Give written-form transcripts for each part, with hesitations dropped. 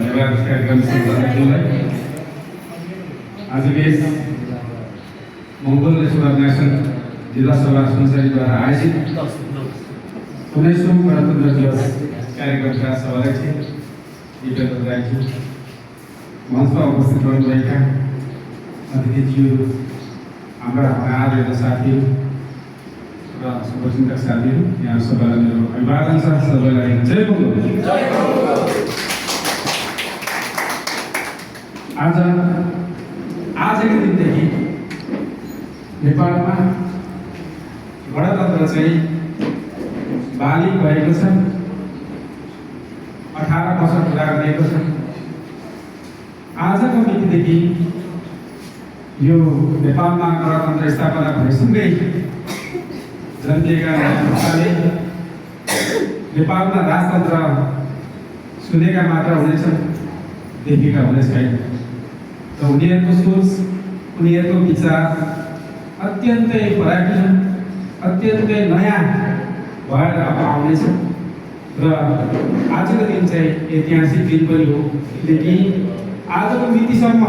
धन्यवाद कार्यक्रम सञ्चालकज्यूलाई। आजको यस मङ्गोल नेसनल अर्गनाइजेसन जिल्ला सभा सुनसरीद्वारा आयोजित 19औं गणतन्त्र दिवस कार्यक्रमका सभाध्यक्ष जितेन्द्र दाइज्यू, मञ्चमा उपस्थित रहनुभएका अतिथिज्यूहरू, हाम्रा आदरणीय साथीहरू र शुभचिन्तक साथीहरू, यहाँ सबैलाई मेरो अभिवादन छ। सबैलाई जय मङ्गल। आजको दिनदेखि नेपालमा गणतन्त्र चाहिँ बालिग भएको छ। 18 वर्ष पुरा गरेको छ। आजको मितिदेखि यो नेपालमा गणतन्त्र स्थापना भएसँगै जनताका नेताले नेपालमा राजतन्त्र सुनेका मात्र हुनेछन्, देखेका हुने छैन। र उनीहरूको सोच, उनीहरूको विचार अत्यन्तै फराकिलो, अत्यन्तै नयाँ भएर अब आउनेछ। र आजको दिन चाहिँ ऐतिहासिक दिन पनि हो, किनकि आजको मितिसम्म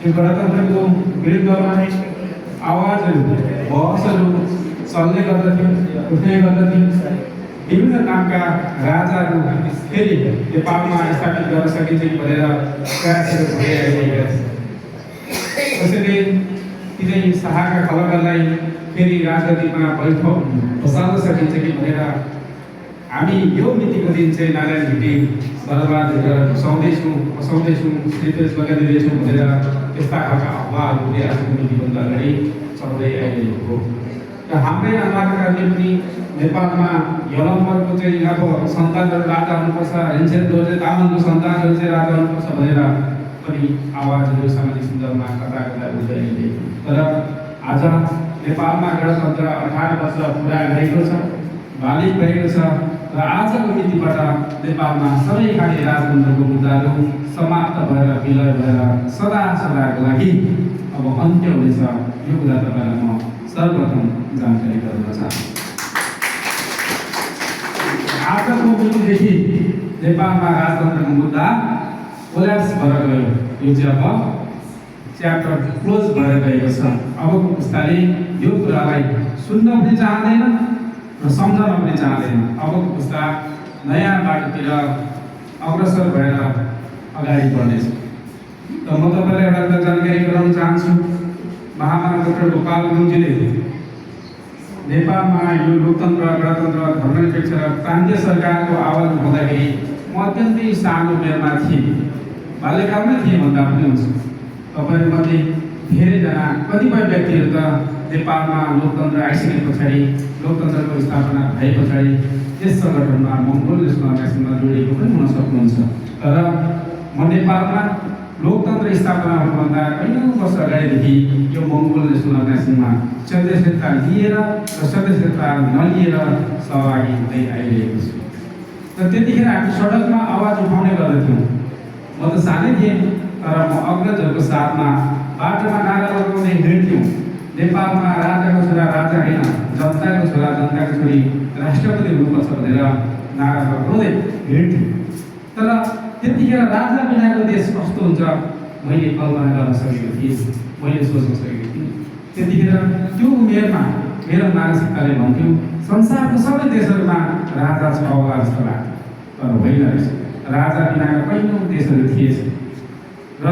यो गणतन्त्रको विरुद्धमा आवाजहरू, बहसहरू चल्ने गर्दथ्यो, उठ्ने गर्दथ्यो। विभिन्न नामका राजाहरू फेरि नेपालमा स्थापित गर्न सकिन्छ कि भनेर प्रयासहरू भइरहेका छन्। त्यसैले तिनै शाहका खलकहरूलाई फेरि राजनीतिमा बसाल्न सकिन्छ कि भनेर हामी यो मितिको दिन चाहिँ नारायण भिटी दरबार बसाउँदैछौँ, निर्देश लगाइदिँदैछौँ भनेर त्यस्ता खालका अफवाहहरू आजको मितिभन्दा अगाडि चल्दै आइरहेको हो। र हाम्रै आमाहरूले पनि नेपालमा यलम्बरको चाहिँ अब सन्तानहरू राजा हुनुपर्छ, हेन्सेन दोर्जे तामाङको सन्तानहरू चाहिँ राजा हुनुपर्छ भनेर पनि आवाजहरू सामाजिक सञ्जालमा कता उठिरहेको। तर आज नेपालमा गणतन्त्र 18 वर्ष पुरा गरेको छ, बालिग भएको छ। र आजको मितिबाट नेपालमा सबै खाले राजतन्त्रको मुद्दाहरू समाप्त भएर विलय भएर सदा सदाको लागि अब अन्त्य हुनेछ। यो कुरा तपाईँलाई म सर्वप्रथम जानकारी गराउन चाहन्छु। आजको मितिदेखि नेपालमा राजतन्त्रको मुद्दा कोल्याप्स भएर गयो। यो चाहिँ अब च्याप्टर क्लोज भएर गएको छ। अबको पुस्ताले यो कुरालाई सुन्न पनि चाहँदैन र सम्झन पनि चाहँदैन। अबको पुस्ता नयाँ बाटोतिर अग्रसर भएर अगाडि बढ्नेछ। त म तपाईँलाई एउटा जानकारी गराउन चाहन्छु। महामानव डाक्टर गोपाल गुरुङजीले नेपालमा यो लोकतन्त्र, गणतन्त्र, धर्मनिरपेक्ष र प्रान्तीय सरकारको आवाज उठाउँदाखेरि म अत्यन्तै सानो उमेरमा थिएँ, बाल्यकालमै थिएँ भन्दा पनि हुन्छ। तपाईँहरूमध्ये धेरैजना कतिपय व्यक्तिहरू त नेपालमा लोकतन्त्र आइसके पछाडि, लोकतन्त्रको स्थापना भए पछाडि यस सङ्गठनमा मङ्गोल नेसनल अर्गनाइजेसनमा जोडिएको पनि हुन सक्नुहुन्छ। तर म नेपालमा लोकतन्त्र स्थापना हुनुभन्दा कैयौँ वर्ष अगाडिदेखि यो मङ्गोल नेसनल अर्गनाइजेसनमा सदस्यता लिएर र सदस्यता नलिएर सहभागी हुँदै आइरहेको छु। र त्यतिखेर हामी सडकमा आवाज उठाउने गर्दथ्यौँ। म त सानै थिएँ, तर म अग्रजहरूको साथमा बाटोमा नारा लगाउने हिँड्थ्यौँ। नेपालमा राजाको छोरा राजा होइन, जनताको छोरा जनताको छोरी राष्ट्रपति हुनुपर्छ भनेर नारा लगाउँदै हिँड्थ्यौँ। तर त्यतिखेर राजा बिनाको देश कस्तो हुन्छ मैले कल्पना गर्न सकेको थिएँ, मैले सोच्न सकेको थिएँ। त्यतिखेर त्यो उमेरमा मेरो मानसिकताले भन्थ्यो संसारको सबै देशहरूमा राजा छ होला जस्तो लाग्थ्यो। तर होइन रहेछ, राजा बिनाका कैयौँ देशहरू थिएछ। र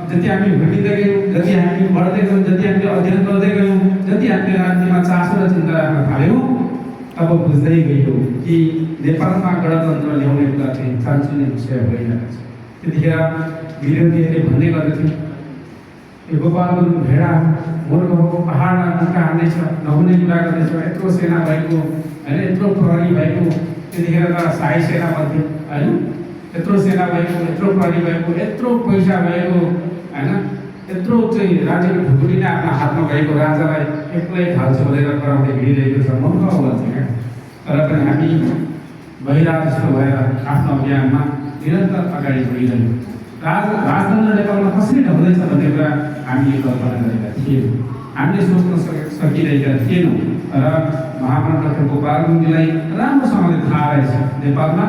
जति हामी हुर्किँदै गयौँ, जति हामी बढ्दै गयौँ, जति हामीले अध्ययन गर्दै गयौँ, जति हामीले राजनीतिमा चासो र चिन्ता राख्न थाल्यौँ, तब बुझ्दै गयौँ कि नेपालमा गणतन्त्र ल्याउने कुरा चाहिँ चान्चुने विषय भइरहेको छ। त्यतिखेर विरोधीहरूले भन्ने गर्दथ्यो यो गोपाल गुरुङ भेडा मूर्ख हो, पहाडमा मुक्का हान्दैछ, नहुने कुरा गर्दैछ, यत्रो सेना भएको होइन, यत्रो प्रहरी भएको। त्यतिखेर त शाही सेना भन्थ्यो होइन, यत्रो सेना भएको, यत्रो प्रहरी भएको, यत्रो पैसा भएको होइन, यत्रो चाहिँ राज्यको ढुकुरी नै आफ्नो हातमा भएको राजालाई एक्लै ढाल्छु भनेर कराउँदै हिँडिरहेको छ। मूर्ख हो भन्छ क्या। तर पनि हामी बहिरा जस्तो भएर आफ्नो अभियानमा निरन्तर अगाडि बढिरह्यौँ। राजतन्त्र नेपालमा कसरी हुँदैछ भन्ने कुरा हामीले कल्पना गरेका थियौँ। हामीले सोच्न सकिरहेका थिएनौँ। र महामना डाक्टर गोपाल गुरुङजीलाई राम्रोसँगले थाहा रहेछ नेपालमा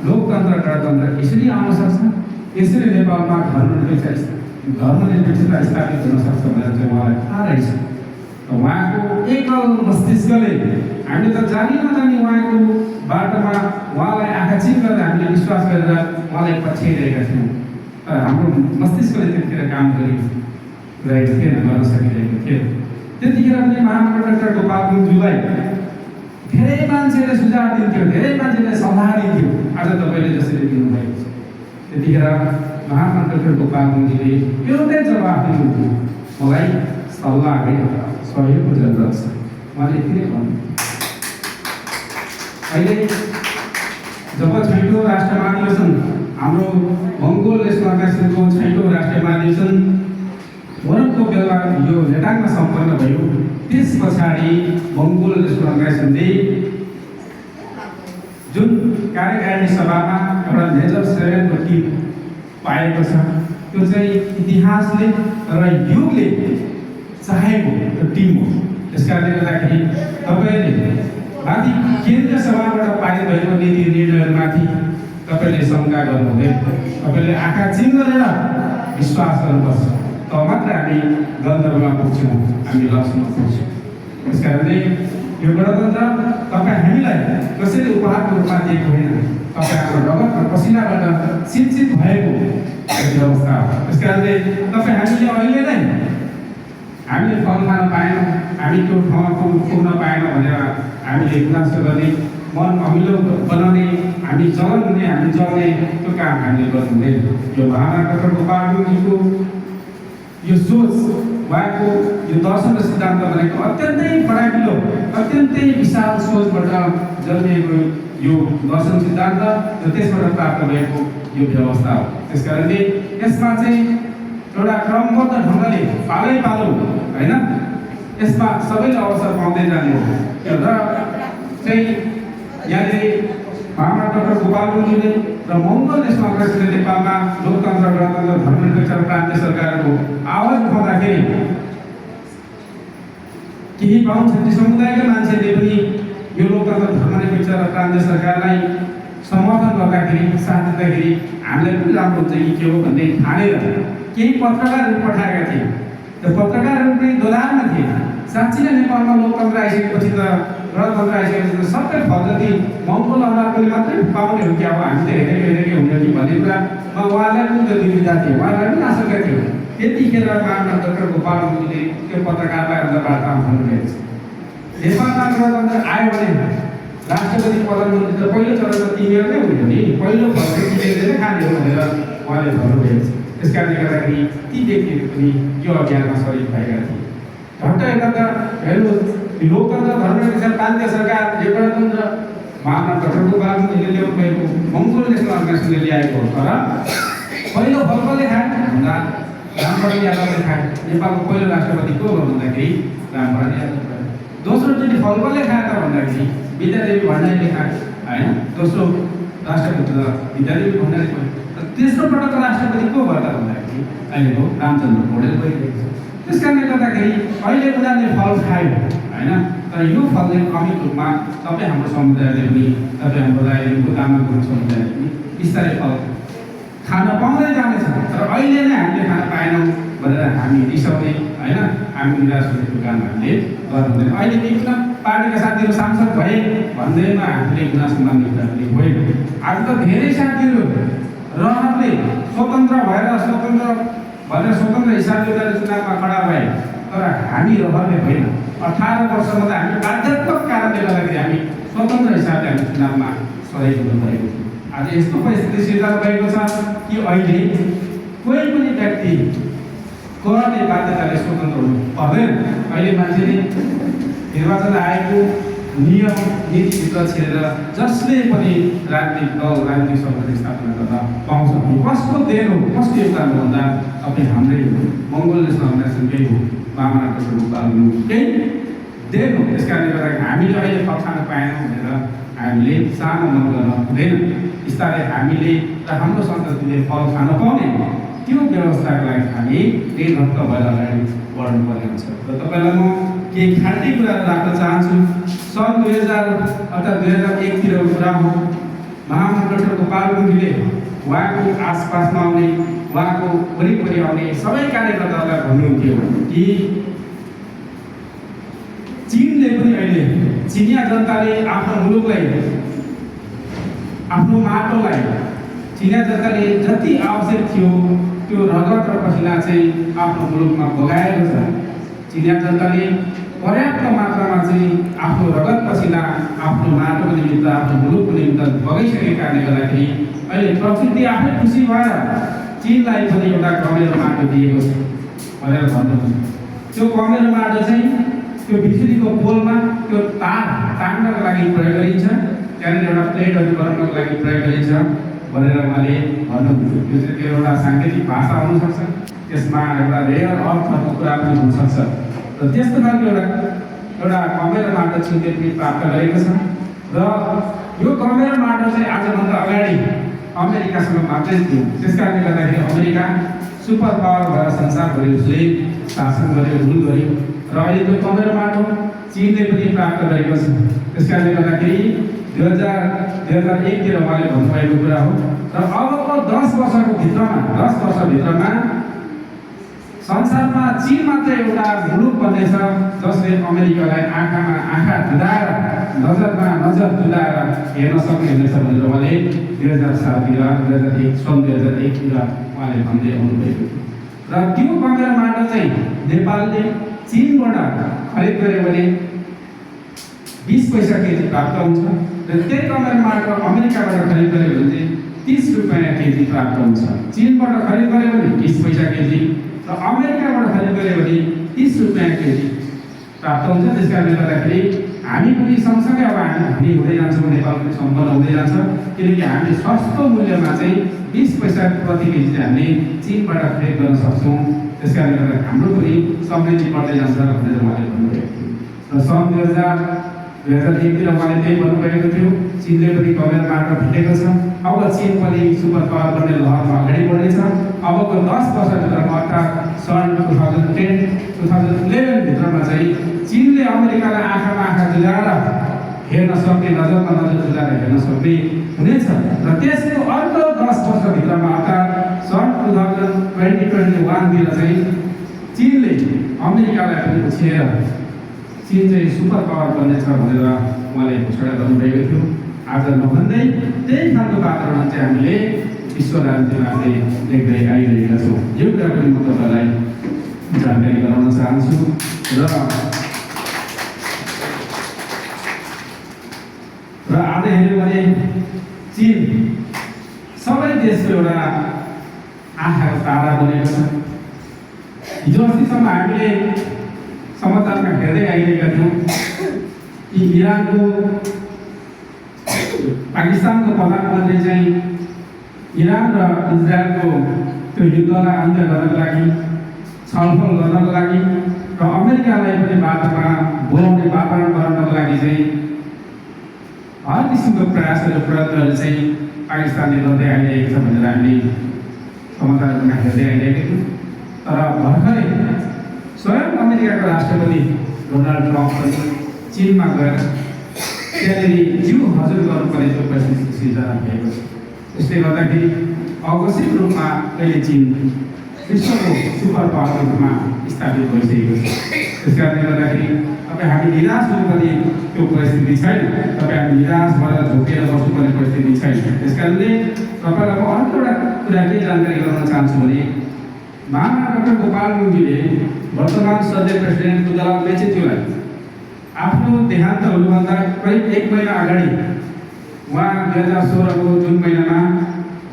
लोकतन्त्र गणतन्त्र यसरी आउन सक्छ, यसरी नेपालमा धर्मनिरपेक्षता स्थापित हुन सक्छ भनेर चाहिँ उहाँलाई थाहा रहेछ। उहाँको एकल मस्तिष्कले हामीले त जानी नजानी उहाँको बाटोमा उहाँलाई आँखा चिम गरेर हामीले विश्वास गरेर उहाँलाई पछ्याइरहेका थियौँ। तर हाम्रो मस्तिष्कले त्यतिखेर काम गरिरहेको थिएन, गर्न सकिरहेको थिएन। त्यतिखेर पनि महामना डाक्टर गोपाल गुरुङज्यूलाई धेरै मान्छेले सुझाव दिन्थ्यो, धेरै मान्छेले सल्लाह दिन्थ्यो, आज तपाईँले जसरी दिनुभएको छ। त्यतिखेर महामना डाक्टर गोपाल गुरुङजीले एउटै जवाफ दिनुभयो, मलाई सल्लाह सहयोगको जरुरत छ। उहाँले यति नै भन्नु। अहिले जब 6औं राष्ट्रिय महाधिवेशन हाम्रो मङ्गोल नेसनल कङ्ग्रेसको 6औं राष्ट्रिय महाधिवेशन वरङको बेला यो नेटाङमा सम्पन्न भयो, त्यस पछाडि मङ्गोल नेसनल कङ्ग्रेसले जुन कार्यकारिणी सभामा एउटा मेजर 7 को टिम पाएको छ, त्यो चाहिँ इतिहासले र युगले चाहेको त्यो टिम हो। त्यसकारणले गर्दाखेरि तपाईँले माथि केन्द्रीय सभाबाट पारित भएको नीति निर्णयहरूमाथि तपाईँले शङ्का गर्नु हुँदैन, तपाईँले आँखा चिम गरेर विश्वास गर्नुपर्छ, तब मात्र हामी गन्तव्यमा पुग्छौँ, हामी लक्ष्यमा पुग्छौँ। त्यसकारणले यो गणतन्त्र तपाईँ हामीलाई कसैले उपहारको रूपमा दिएको होइन, तपाईँ हाम्रो रगत र पसिनाबाट सिंचित भएको व्यवस्था हो। त्यसकारणले तपाईँ हामीले अहिले नै हामीले फल खान पाएनौँ, हामी त्यो ठाउँमा पुग्न पाएनौँ भनेर हामीले गुनासो गर्ने, मन अमिलो बनाउने, हामी जलन हुने, हामी जल्ने त्यो काम हामीले गर्नु हुँदैन। यो महामना डाक्टर गोपाल गुरुङजीको यो सोच, उहाँको यो दर्शन र सिद्धान्त भनेको अत्यन्तै फराकिलो, अत्यन्तै विशाल सोचबाट जन्मिएको यो दर्शन सिद्धान्त र त्यसबाट प्राप्त भएको यो व्यवस्था हो। त्यसकारणले यसमा चाहिँ एउटा क्रमबद्ध ढङ्गले पालै पालो होइन, यसमा सबैले अवसर पाउँदै जाने हो। र चाहिँ यहाँले महामना डाक्टर गोपाल गुरुङजीले र मङ्गोल नेसनल कङ्ग्रेसले नेपालमा लोकतन्त्र गणतन्त्र धर्मनिरपेक्ष र प्रान्तीय सरकारको आवाज उठाउँदाखेरि केही बाहुन क्षेत्रीय समुदायका मान्छेले पनि यो लोकतन्त्र धर्मनिरपेक्ष र प्रान्तीय सरकारलाई समर्थन गर्दाखेरि, साथ दिँदाखेरि हामीलाई पनि राम्रो हुन्छ कि के हो भन्ने ठानेर केही पत्रकारहरू पठाएका थिए। त्यो पत्रकारहरू पनि दोधारमा थिए। साँच्चै नै नेपालमा लोकतन्त्र आइसकेपछि त गणतन्त्र आइसकेपछि त सबै फल जति मङ्गोल अनुहारले मात्रै पाउने हो कि अब हामी त हेरेकै हुने कि भन्ने कुरा उहाँलाई पनि त्यो दुविधा थियो, उहाँलाई पनि आशंका थियो। त्यतिखेर महामना डाक्टर गोपाल गुरुङजीले त्यो पत्रकारलाई अन्तर्वार्तामा भन्नुभएको छ, नेपालमा गणतन्त्र आयो भने राष्ट्रपति प्रधानमन्त्री त पहिलो चरणमा तिमीहरू नै हुने हो नि, पहिलो फल चाहिँ तिमीहरूले नै खाने हो भनेर उहाँले भन्नुभएको छ। त्यसकारणले गर्दाखेरि ती व्यक्तिहरू पनि यो अभियानमा सरिक भएका थिए। झट्ट यता त हेर्नुहोस्, लोकतन्त्र धर्मनिरपेक्ष प्रान्तीय सरकार यो गणतन्त्र महामना डाक्टर गोपाल गुरुङजीले ल्याउनु भएको मङ्गोल नेसनल कङ्ग्रेसले ल्याएको हो। तर पहिलो फल कसले खाए भन्दा रामवरण यादवले खाए। नेपालको पहिलो राष्ट्रपति को हो भन्दाखेरि रामवरण यादव। दोस्रोचोटि फल कसले खाए त भन्दाखेरि विद्यादेवी भण्डारीले खाए होइन, दोस्रो राष्ट्रपति त विद्यादेवी भण्डारी भयो। तेस्रो पटक राष्ट्रपति को भयो त भन्दाखेरि अहिलेको रामचन्द्र पौडेल भइरहेको छ। त्यसकारणले गर्दाखेरि अहिले उनीहरूले फल खायो होइन, तर यो फलले क्रमिक रूपमा तपाईँ हाम्रो समुदायले पनि, तपाईँ हाम्रो राईको तामाङ गुरुङ समुदायले पनि बिस्तारै फल खान पाउँदै जानेछ। तर अहिले नै हामीले खान पाएनौँ भनेर हामी रिसाउने होइन, हामी निराश हुने काम हामीले गर्नु हुँदैन। अहिले विभिन्न पार्टीका साथीहरू सांसद भए भन्दैमा हामीले गुनासो मान्ने कुराहरूले होइन। आज त धेरै साथीहरू रहरले स्वतन्त्र भएर स्वतन्त्र हिसाबले उनीहरूले चुनावमा खडा भए, तर हामी रहरले होइन। 18 वर्षमा त हामी बाध्यात्मक कारणले गर्दाखेरि हामी स्वतन्त्र हिसाबले हामी चुनावमा सहयोग गर्नुभएको थियो। आज यस्तो परिस्थिति सिर्जना भएको छ कि अहिले कोही पनि व्यक्ति करले बाध्यताले स्वतन्त्र हुनु पर्दैन। अहिले मान्छेले निर्वाचन आयोगको नियम नीतिभित्र छिरेर जसले पनि राजनीतिक दल, राजनीतिक समिति स्थापना गर्न पाउँछ। कसको देन हो, कसको योगदान हो भन्दा तपाईँ हाम्रै मङ्गोल नेसनल कङ्ग्रेसकै हो, महामना डाक्टर गोपाल गुरुङकै देन हो। त्यसकारणले गर्दाखेरि हामीले अहिले फल खान पाएनौँ भनेर हामीले सानो मन गर्न हुँदैन। बिस्तारै हामीले र हाम्रो सन्ततिले फल खान पाउने त्यो व्यवस्थाको लागि हामी निर्धक्क भएर अगाडि बढ्नुपर्ने हुन्छ। र तपाईँलाई म केही खाँटी कुराहरू राख्न चाहन्छु। सन् 2000 अर्थात् 2001 कुरा हो। महामन्त्री डाक्टर गोपाल गुरुङले उहाँको आसपासमा आउने, उहाँको वरिपरि आउने सबै कार्यकर्ताहरूलाई भन्नुहुन्थ्यो कि चीनले पनि अहिले चिनिया जनताले आफ्नो मुलुकलाई, आफ्नो माटोलाई चिनिया जनताले जति आवश्यक थियो त्यो रगत र पसिना चाहिँ आफ्नो मुलुकमा बगाएको छ। चिनिया जनताले पर्याप्त मात्रामा चाहिँ आफ्नो रगत पसिना आफ्नो माटोको निमित्त, आफ्नो मुलुकको निमित्त बगाइसकेको कारणले गर्दाखेरि अहिले प्रकृति आफै खुसी भएर चीनलाई पनि एउटा कमेरो माटो दिएको छ भनेर भन्नुहुन्छ। त्यो कमेरो माटो चाहिँ त्यो बिजुलीको पोलमा त्यो तार तान्नको लागि प्रयोग गरिन्छ, त्यहाँनिर एउटा प्लेटहरू बनाउनको लागि प्रयोग गरिन्छ भनेर उहाँले भन्नुहुन्थ्यो। त्यो चाहिँ त्यो एउटा साङ्केतिक भाषा हुनसक्छ, त्यसमा एउटा रेयर अर्थहरूको कुरा पनि हुनसक्छ। र त्यस्तो खालको एउटा कमेरो माटो चीनले पनि प्राप्त गरेको छ। र यो कमेरो माटो चाहिँ आजभन्दा अगाडि अमेरिकासँग मात्रै थियो। त्यस कारणले गर्दाखेरि अमेरिका सुपर पावर भएर संसारभरि उसले शासन गर्यो, रुल गर्यो। र अहिले त्यो कमेरो माटो चीनले पनि प्राप्त गरेको छ। त्यस कारणले गर्दाखेरि 2001 उहाँले भन्नुभएको कुरा हो। र अबको 10 वर्षको भित्रमा संसारमा चीन मात्रै एउटा मुलुक बन्नेछ जसले अमेरिकालाई आँखामा आँखा जुदाएर, नजरमा नजर जुदाएर हेर्न सक्ने हुनेछ भनेर उहाँले 2007 सन् 2001 उहाँले भन्दै आउनुभएको थियो। र त्यो कमेरो माटो चाहिँ नेपालले चीनबाट खरिद गर्यो भने 20 पैसा केजी प्राप्त हुन्छ। र त्यही कमेरो माटो अमेरिकाबाट खरिद गर्यो भने चाहिँ 30 रुपियाँ केजी प्राप्त हुन्छ। चीनबाट खरिद गर्यो भने 20 पैसा केजी र अमेरिकाबाट खरिद गर्यो भने 30 रुपियाँ केजी प्राप्त हुन्छ। त्यस कारणले गर्दाखेरि हामी पनि सँगसँगै अब हामी हुँदै जान्छौँ, नेपाल पनि सम्पन्न हुँदै जान्छ। किनकि हामीले सस्तो मूल्यमा चाहिँ 20 पैसा प्रति केजी चाहिँ हामीले चीनबाट खरिद गर्न सक्छौँ। त्यस कारणले गर्दा हाम्रो पनि समृद्धि बढ्दै जान्छ भनेर उहाँले भन्नुभएको थियो। र सन् 2001 उहाँले त्यही भन्नुभएको थियो, चीनले पनि कमेरो माटो भेटेको छ। अब चीन पनि सुपर पावर बन्ने लहरमा अगाडि बढ्नेछ। अबको 10 वर्षभित्रमा अर्थात् सन् 2011 भित्रमा चाहिँ चीनले अमेरिकालाई आँखामा आँखा जुदाएर हेर्न सक्ने, नजरमा नजर जुदाएर हेर्न सक्ने हुनेछ। र त्यसको अर्को 10 वर्षभित्रमा अर्थात् सन् 2021 चाहिँ चीनले अमेरिकालाई पनि उछिएर चीन चाहिँ सुपर पावर बन्नेछ भनेर उहाँले घोषणा गर्नुभएको थियो। आज नभन्दै त्यही खालको वातावरण चाहिँ हामीले विश्व राजनीतिमा हामीले देख्दै आइरहेका छौँ। यो कुरा पनि म तपाईँलाई जानकारी गराउन चाहन्छु। र आज हेऱ्यो भने चीन सबै देशको एउटा आँखाको तारा बनेको छ। हिजो अस्तिसम्म हामीले समाचारमा हेर्दै आइरहेका थियौँ कि इरानको पाकिस्तानको प्रधानमन्त्री चाहिँ इरान र इजरायलको त्यो युद्धलाई अन्त्य गर्नको लागि, छलफल गर्नको लागि र अमेरिकालाई पनि बाटोमा बोलाउने वातावरण बनाउनको लागि चाहिँ हर किसिमको प्रयत्नहरू चाहिँ पाकिस्तानले गर्दै आइरहेको छ भनेर हामीले समाचारमा हेर्दै आइरहेका थियौँ। तर भर्खरै स्वयं अमेरिकाको राष्ट्रपति डोनाल्ड ट्रम्प पनि चीनमा गएर त्यहाँनिर जिउ हजुर गर्नुपर्ने त्यो परिस्थिति सिर्जना भएको छ। त्यसले गर्दाखेरि अघोषित रूपमा अहिले चीन विश्वको सुपर पावरको रूपमा स्थापित भइसकेको छ। त्यस कारणले गर्दाखेरि तपाईँ हामी निराश हुनुपर्ने त्यो परिस्थिति छैन, तपाईँ हामी निराश भएर झोकेर बस्नुपर्ने परिस्थिति छैन। त्यस कारणले तपाईँलाई म अर्को एउटा कुरा के जानकारी गराउन चाहन्छु भने महामन्त्री डाक्टर गोपाल गुरुङले वर्तमान सदस्य प्रेसिडेन्ट दुलाल मेचेत्युलाई आफ्नो देहान्त हुनुभन्दा करिब 1 महिना अगाडि उहाँ 2016 को जुन महिनामा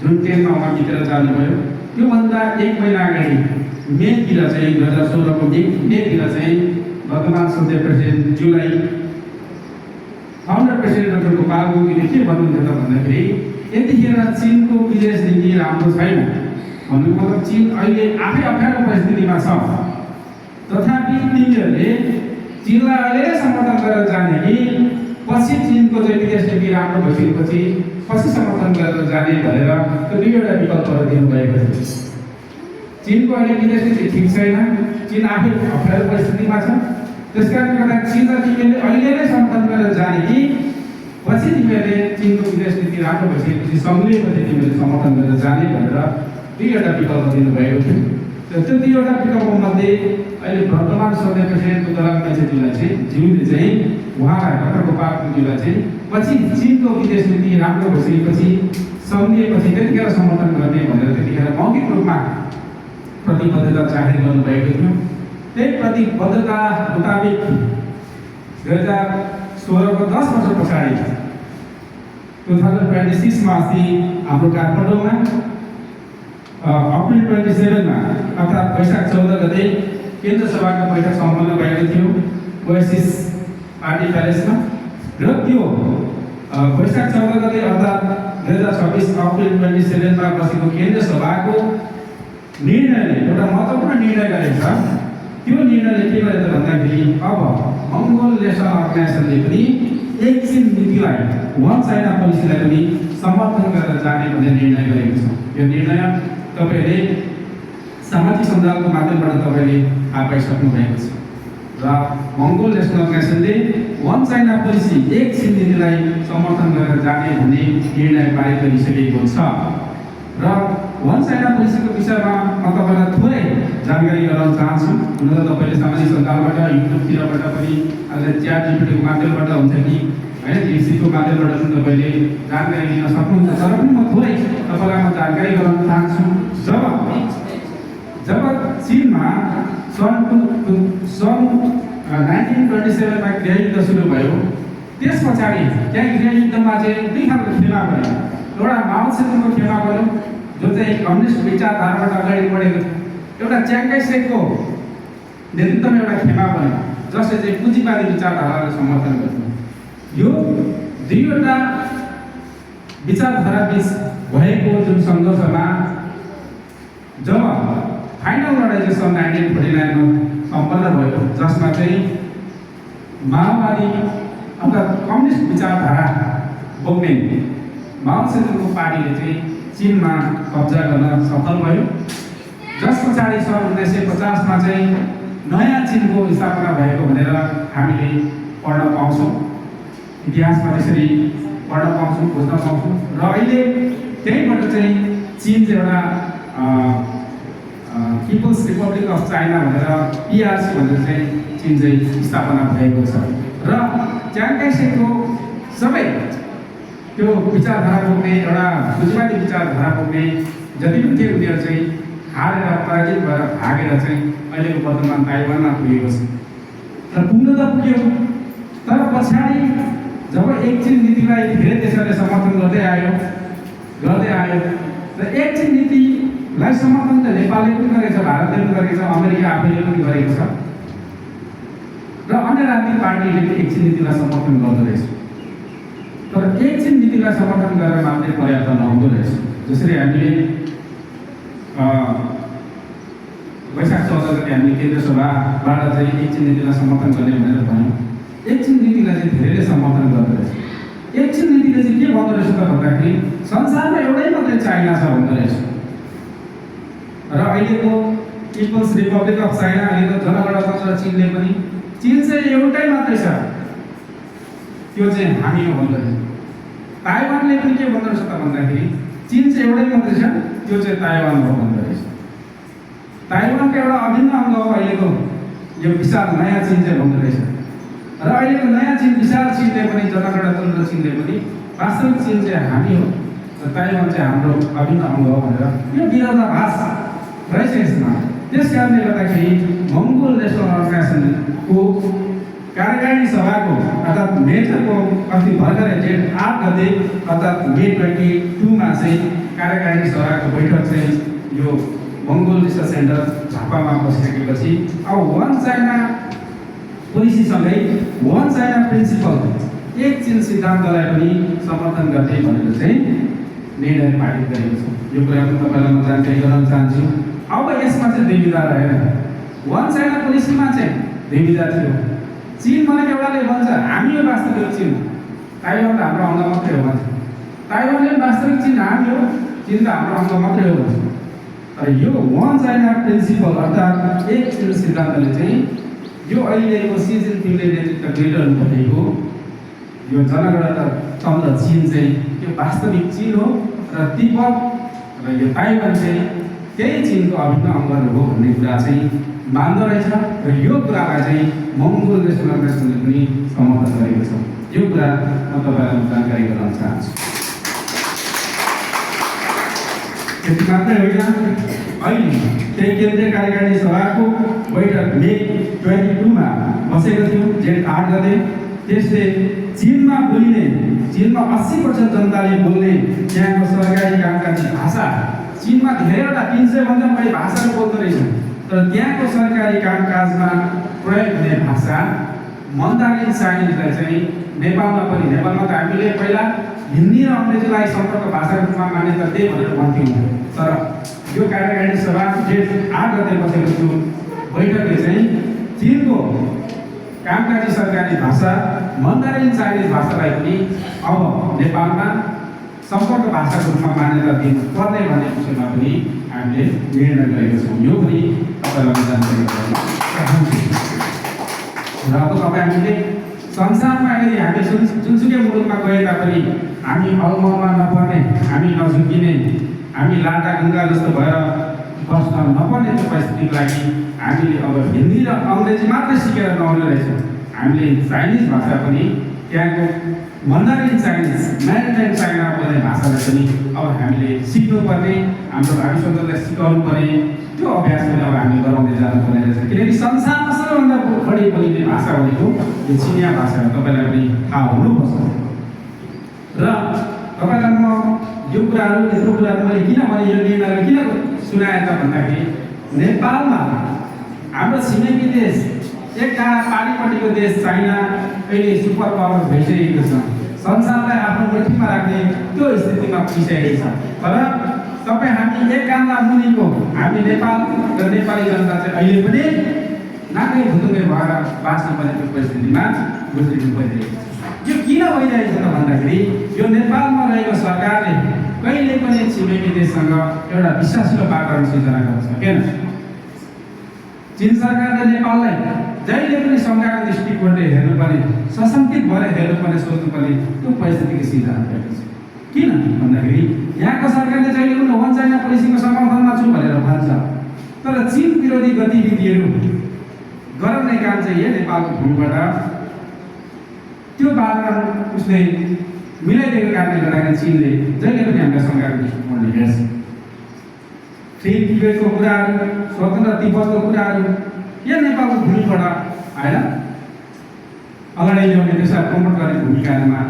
जुन 10 मा उहाँ बितेर जानुभयो। त्योभन्दा 1 महिना अगाडि मेतिर चाहिँ 2016 को मेतिर चाहिँ वर्तमान सदस्य प्रेसिडेन्ट ज्यूलाई फाउन्डर प्रेसिडेन्ट डाक्टर गोपाल गुरुङले के भन्नुहुन्थ्यो त भन्दाखेरि यतिखेर चीनको विदेश नीति राम्रो छैन भन्नुको मतलब चीन अहिले आफै अप्ठ्यारो परिस्थितिमा छ। तथापि तिनीहरूले चीनलाई अहिले समर्थन गरेर जाने कि पछि चीनको चाहिँ विदेश नीति राम्रो भइसकेपछि पछि समर्थन गरेर जाने भनेर त्यो दुईवटा विकल्पहरू दिनुभएको थियो। चीनको अहिले विदेश नीति ठिक छैन, चीन आफै अप्ठ्यारो परिस्थितिमा छ। त्यसकारणले गर्दा चीन र तिमीले अहिले नै समर्थन गरेर जाने कि पछि तिमीले चीनको विदेश नीति राम्रो भइसकेपछि सङ्घीयपछि तिमीले समर्थन गरेर जाने भनेर दुईवटा विकल्प दिनुभएको थियो। त्यो दुईवटा विकल्पमध्ये अहिले वर्तमान सधैँ प्रेसिडेन्ट उदयलाल मेछेज्यूले चाहिँ उहाँलाई डाक्टर गोपालज्यूलाई चाहिँ पछि चीनको विदेश नीति राम्रो भइसकेपछि सङ्घीयपछि त्यतिखेर समर्थन गर्ने भनेर त्यतिखेर मौखिक रूपमा प्रतिबद्धता जाहेर गर्नुभएको थियो। त्यही प्रतिबद्धता मुताबिक 2016को 10 वर्ष पछाडि 2026 मा अस्ति हाम्रो काठमाडौँमा अप्रिल 27 मा अर्थात् वैशाख 14 गते केन्द्र सभाको बैठक सम्पन्न भएको थियो ओएसिस पार्टी प्यालेसमा। र त्यो वैशाख 14 गते अर्थात् 2026 अप्रिल 27 मा बसेको केन्द्र सभाको निर्णयले एउटा महत्त्वपूर्ण निर्णय गरेको छ। त्यो निर्णयले के गरेछ भन्दाखेरि अब मङ्गोल नेसनल अर्गनाइजेसनले पनि एक चीन नीतिलाई वन चाइना पोलिसीलाई पनि समर्थन गरेर जाने भन्ने निर्णय गरेको छ। यो निर्णय तपाईँले सामाजिक सञ्जालको माध्यमबाट तपाईँले थाहा पाइसक्नु भएको छ। र मङ्गोल नेसनल अर्गनाइजेसनले वन चाइना पोलिसी एक चीन नीतिलाई समर्थन गरेर जाने भन्ने निर्णय पारित गरिसकेको छ। र वन चाइना पोलिसीको विषयमा म तपाईँलाई थोरै जानकारी गराउन चाहन्छु। हुन त तपाईँले सामाजिक सञ्जालबाट युट्युबतिरबाट पनि अहिले च्याट जिपिटीको माध्यमबाट हुन्छ कि होइन डिसीको माध्यमबाट पनि तपाईँले जानकारी लिन सक्नुहुन्छ। तर पनि म थोरै तपाईँलाई म जानकारी गराउन चाहन्छु। जब चीनमा सन् 1927 मा गृहयुद्ध सुरु भयो, त्यस पछाडि त्यहाँ गृहयुद्धमा चाहिँ दुई खालको खेमा भयो। एउटा माओ त्से-तुङको खेमा भयो जो चाहिँ कम्युनिस्ट विचारधाराबाट अगाडि बढेको थियो। एउटा च्याङ काय-सेकको नेतृत्वमा एउटा खेमा बन्यो जसले चाहिँ पुँजीवादी विचारधारालाई समर्थन गर्थ्यो। यो दुईवटा विचारधारा बीच भएको जुन सङ्घर्षमा जब फाइनल लडाइँ चाहिँ सन् 1949 मा सम्पन्न भयो, जसमा चाहिँ माओवादी अर्थात् कम्युनिस्ट विचारधारा बोक्ने माओ त्से-तुङको पार्टीले चाहिँ चीनमा कब्जा गर्न सफल भयो। जस पछाडि सन् 1950 मा चाहिँ नयाँ चीनको स्थापना भएको भनेर हामीले पढ्न पाउँछौँ, इतिहासमा त्यसरी पढ्न पाउँछौँ, बुझ्न पाउँछौँ। र अहिले त्यहीँबाट चाहिँ चीन चाहिँ एउटा पिपल्स रिपब्लिक अफ चाइना भनेर PRC भनेर चाहिँ चीन चाहिँ स्थापना भएको छ। र च्याङ काय-सेकको सबै त्यो विचारधारा बोक्ने एउटा पुँजीवादी विचारधारा बोक्ने जति पनि थिए उनीहरू चाहिँ हारेर पराजित भएर भागेर चाहिँ अहिलेको वर्तमान ताइवानमा पुगेको छ। र पुग्न त पुग्यो, तर पछाडि जब एक चीन नीतिलाई धेरै देशहरूले समर्थन गर्दै आयो र एक चीन नीतिलाई समर्थन त नेपालले पनि गरेको छ, भारतले पनि गरेको छ, अमेरिका आफैले पनि गरेको छ र अन्य राजनीतिक पार्टीले पनि एक चीन नीतिलाई समर्थन गर्दो रहेछ। तर एक चीन नीतिलाई समर्थन गरेर मात्रै पर्याप्त नहुँदो रहेछ। जसरी हामीले वैशाख 14 गते हामीले केन्द्र सभाबाट चाहिँ एक चीन नीतिलाई समर्थन गर्ने भनेर भन्यौँ। एक चीन नीतिलाई चाहिँ धेरैले समर्थन गर्दो रहेछ। एक चीन नीतिले चाहिँ के भन्दो रहेछ त भन्दाखेरि संसारमा एउटै मात्रै चाइना छ भन्दो रहेछ। र अहिलेको पिपल्स रिपब्लिक अफ चाइना, अहिलेको जनगणतन्त्र चीनले पनि चीन चाहिँ एउटै मात्रै छ, त्यो चाहिँ हामी हो भन्दो रहेछ। ताइवानले पनि के भन्दो रहेछ त भन्दाखेरि चीन चाहिँ एउटै मात्रै छ, त्यो चाहिँ ताइवान हो भन्दो रहेछ। ताइवानको एउटा अभिन्न अङ्ग हो अहिलेको यो विशाल नयाँ चीन चाहिँ भन्दो रहेछ। र अहिलेको नयाँ चीन विशाल चीनले पनि जनगणतन्त्र चीनले पनि वास्तविक चीन चाहिँ हामी हो र ताइवान चाहिँ हाम्रो अभिन्न अङ्ग हो भनेर यो विरोधाभास रहेछ यसमा। त्यस कारणले गर्दाखेरि मङ्गोल नेसनल अर्गनाइजेसनको कार्यकारिणी सभाको अर्थात् मेको अस्ति भर्खरै डेट 8 गते अर्थात् मे 22 मा चाहिँ कार्यकारिणी सभाको बैठक चाहिँ यो मङ्गोल रिसर्च सेन्टर झापामा बसिसकेपछि अब वन चाइना पोलिसीसँगै वन चाइना प्रिन्सिपल एक चीन सिद्धान्तलाई पनि समर्थन गर्ने भनेर चाहिँ निर्णय पारित गरेको छ। यो कुरामा तपाईँलाई म जानकारी गराउन चाहन्छु। अब यसमा चाहिँ दुई विधा रहेन। वन चाइना पोलिसीमा चाहिँ दुई विधा थियो। चीन भनेको एउटाले भन्छ हामी हो वास्तविक चीन, ताइवान त हाम्रो अङ्ग मात्रै हो भन्छ। ताइवानले वास्तविक चीन हामी हो, चीन त हाम्रो अङ्ग मात्रै हो भन्छ। तर यो वान चाइना प्रिन्सिपल अर्थात् एक चीन सिद्धान्तले चाहिँ यो अहिलेको सी जिनपिङले नेतृत्व गरिरहनु भएको यो जनगणना तन्त्र चीन चाहिँ यो वास्तविक चीन हो र तिब्बत र यो ताइवान चाहिँ त्यही चीनको अभिन्न अङ्गहरू हो भन्ने कुरा चाहिँ मान्दो रहेछ र यो कुरालाई चाहिँ मङ्गोल नेसनल अर्गनाइजेसनले पनि समर्थन गरेको छ। यो कुरा म तपाईँलाई जानकारी गराउन चाहन्छु। त्यति मात्रै होइन, अहिले त्यही केन्द्रीय कार्यकारिणी सभाको बैठक मे 22 बसेको थियो, जेठ 8 गते। त्यसले चीनमा बोलिने, चीनमा 80% जनताले बोल्ने त्यहाँको सरकारी कामकाजी भाषा, चीनमा धेरैवटा 300 भन्दा बढी भाषाहरू बोल्दो रहेछ, तर त्यहाँको सरकारी कामकाजमा प्रयोग हुने भाषा मन्दारिन चाइनिजलाई चाहिँ नेपालमा पनि, नेपालमा त हामीले पहिला हिन्दी र अङ्ग्रेजीलाई सम्पर्क भाषाको रूपमा मान्यता दिए भनेर भन्थ्यौँ, तर यो कार्यकारिणी सभा जेठ 8 गते बसेको थियो बैठकले चाहिँ चीनको कामकाजी सरकारी भाषा मन्दारिन चाइनिज भाषालाई पनि अब नेपालमा सम्पर्क भाषाको रूपमा मान्यता दिनु पर्ने भन्ने विषयमा पनि हामीले निर्णय गरेका छौँ। यो पनि तपाईँलाई जानकारी गराउन चाहन्छु। र अब तपाईँ हामीले संसारमा यदि हामी जुनसुकै मुलुकमा गए तापनि हामी अलमलमा नपर्ने, हामी नझुकिने, हामी लाटा गुङ्गा जस्तो भएर बस्न नपर्ने त्यो परिस्थितिको लागि हामीले अब हिन्दी र अङ्ग्रेजी मात्रै सिकेर नहुने रहेछ। हामीले चाइनिज भाषा पनि, त्यहाँको मन्दारिन चाइनिज, म्यारिटाइम चाइना बोल्ने भाषालाई पनि अब हामीले सिक्नुपर्ने, हाम्रो भावी सन्तानलाई सिकाउनु पर्ने, त्यो अभ्यास पनि अब हामी गराउँदै जानुपर्ने रहेछ। किनकि संसारमा सबैभन्दा बढी बोलिने भाषा भनेको यो चिनिया भाषा हो, तपाईँलाई पनि थाहा हुनुपर्छ। र तपाईँलाई म यो कुराहरू, यस्तो कुराहरू मैले किन भने यो निर्णय किन सुनाएँ त भन्दाखेरि नेपालमा हाम्रो छिमेकी देश, एक टाढा पारिपट्टिको देश चाइना अहिले सुपर पावर भइसकेको छ, संसारलाई आफ्नो मुठीमा राख्ने त्यो स्थितिमा पुगिसकेको छ। तर तपाईँ हामी एक कान्दा मुनिको हामी नेपाल र नेपाली जनता चाहिँ अहिले पनि नाकै भुतुकै भएर बाँच्नुपर्ने त्यो परिस्थितिमा गुज्रिनु परिरहेको छ। यो किन भइरहेको छ त भन्दाखेरि यो नेपालमा रहेको सरकारले कहिले पनि छिमेकी देशसँग एउटा विश्वासिलो वातावरण सिर्जना गर्न सकेन। चीन सरकारले नेपाललाई जहिले पनि शङ्काको दृष्टिकोणले हेर्नुपर्ने, सशङ्कित भएर हेर्नुपर्ने, सोच्नुपर्ने त्यो परिस्थितिको सिर्जना गरेको छ। किन भन्दाखेरि यहाँको सरकारले जहिले पनि वान चाइना पोलिसीको समर्थनमा छु भनेर भन्छ, तर चीन विरोधी गतिविधिहरू गराउने काम चाहिँ यहाँ नेपालको भूमिबाट त्यो वातावरण उसले मिलाइदिएको कारणले गर्दाखेरि चीनले जहिले पनि हामीलाई शङ्काको दृष्टिकोणले हेर्छ। फ्री टिबेटको कुराहरू, स्वतन्त्र तिब्बतको कुराहरू यहाँ नेपालको भूमिबाट आएर अगाडि ल्याउने, त्यसलाई प्रमोट गर्ने भूमिकामा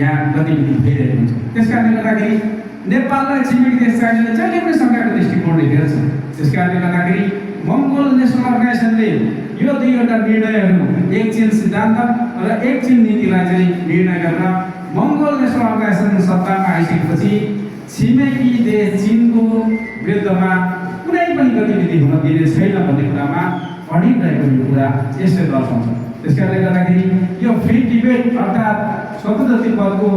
यहाँ गतिविधि भइरहेको हुन्छ। त्यस कारणले गर्दाखेरि नेपाललाई छिमेकी देश चाइनाले जहिले पनि शङ्काको दृष्टिकोणले हेर्छ। त्यस कारणले गर्दाखेरि मङ्गोल नेसनल अर्गनाइजेसनले यो दुईवटा निर्णयहरू, एक चीन सिद्धान्त र एक चीन नीतिलाई चाहिँ निर्णय गरेर मङ्गोल नेसनल अर्गनाइजेसन सत्तामा आइसकेपछि छिमेकी देश चीनको विरुद्धमा कुनै पनि गतिविधि हुन दिने छैन भन्ने कुरामा अडिग रहेको यो कुरा यसले दर्शाउँछ। त्यस कारणले गर्दाखेरि यो फ्री टिबेट अर्थात् स्वतन्त्र तिब्बतको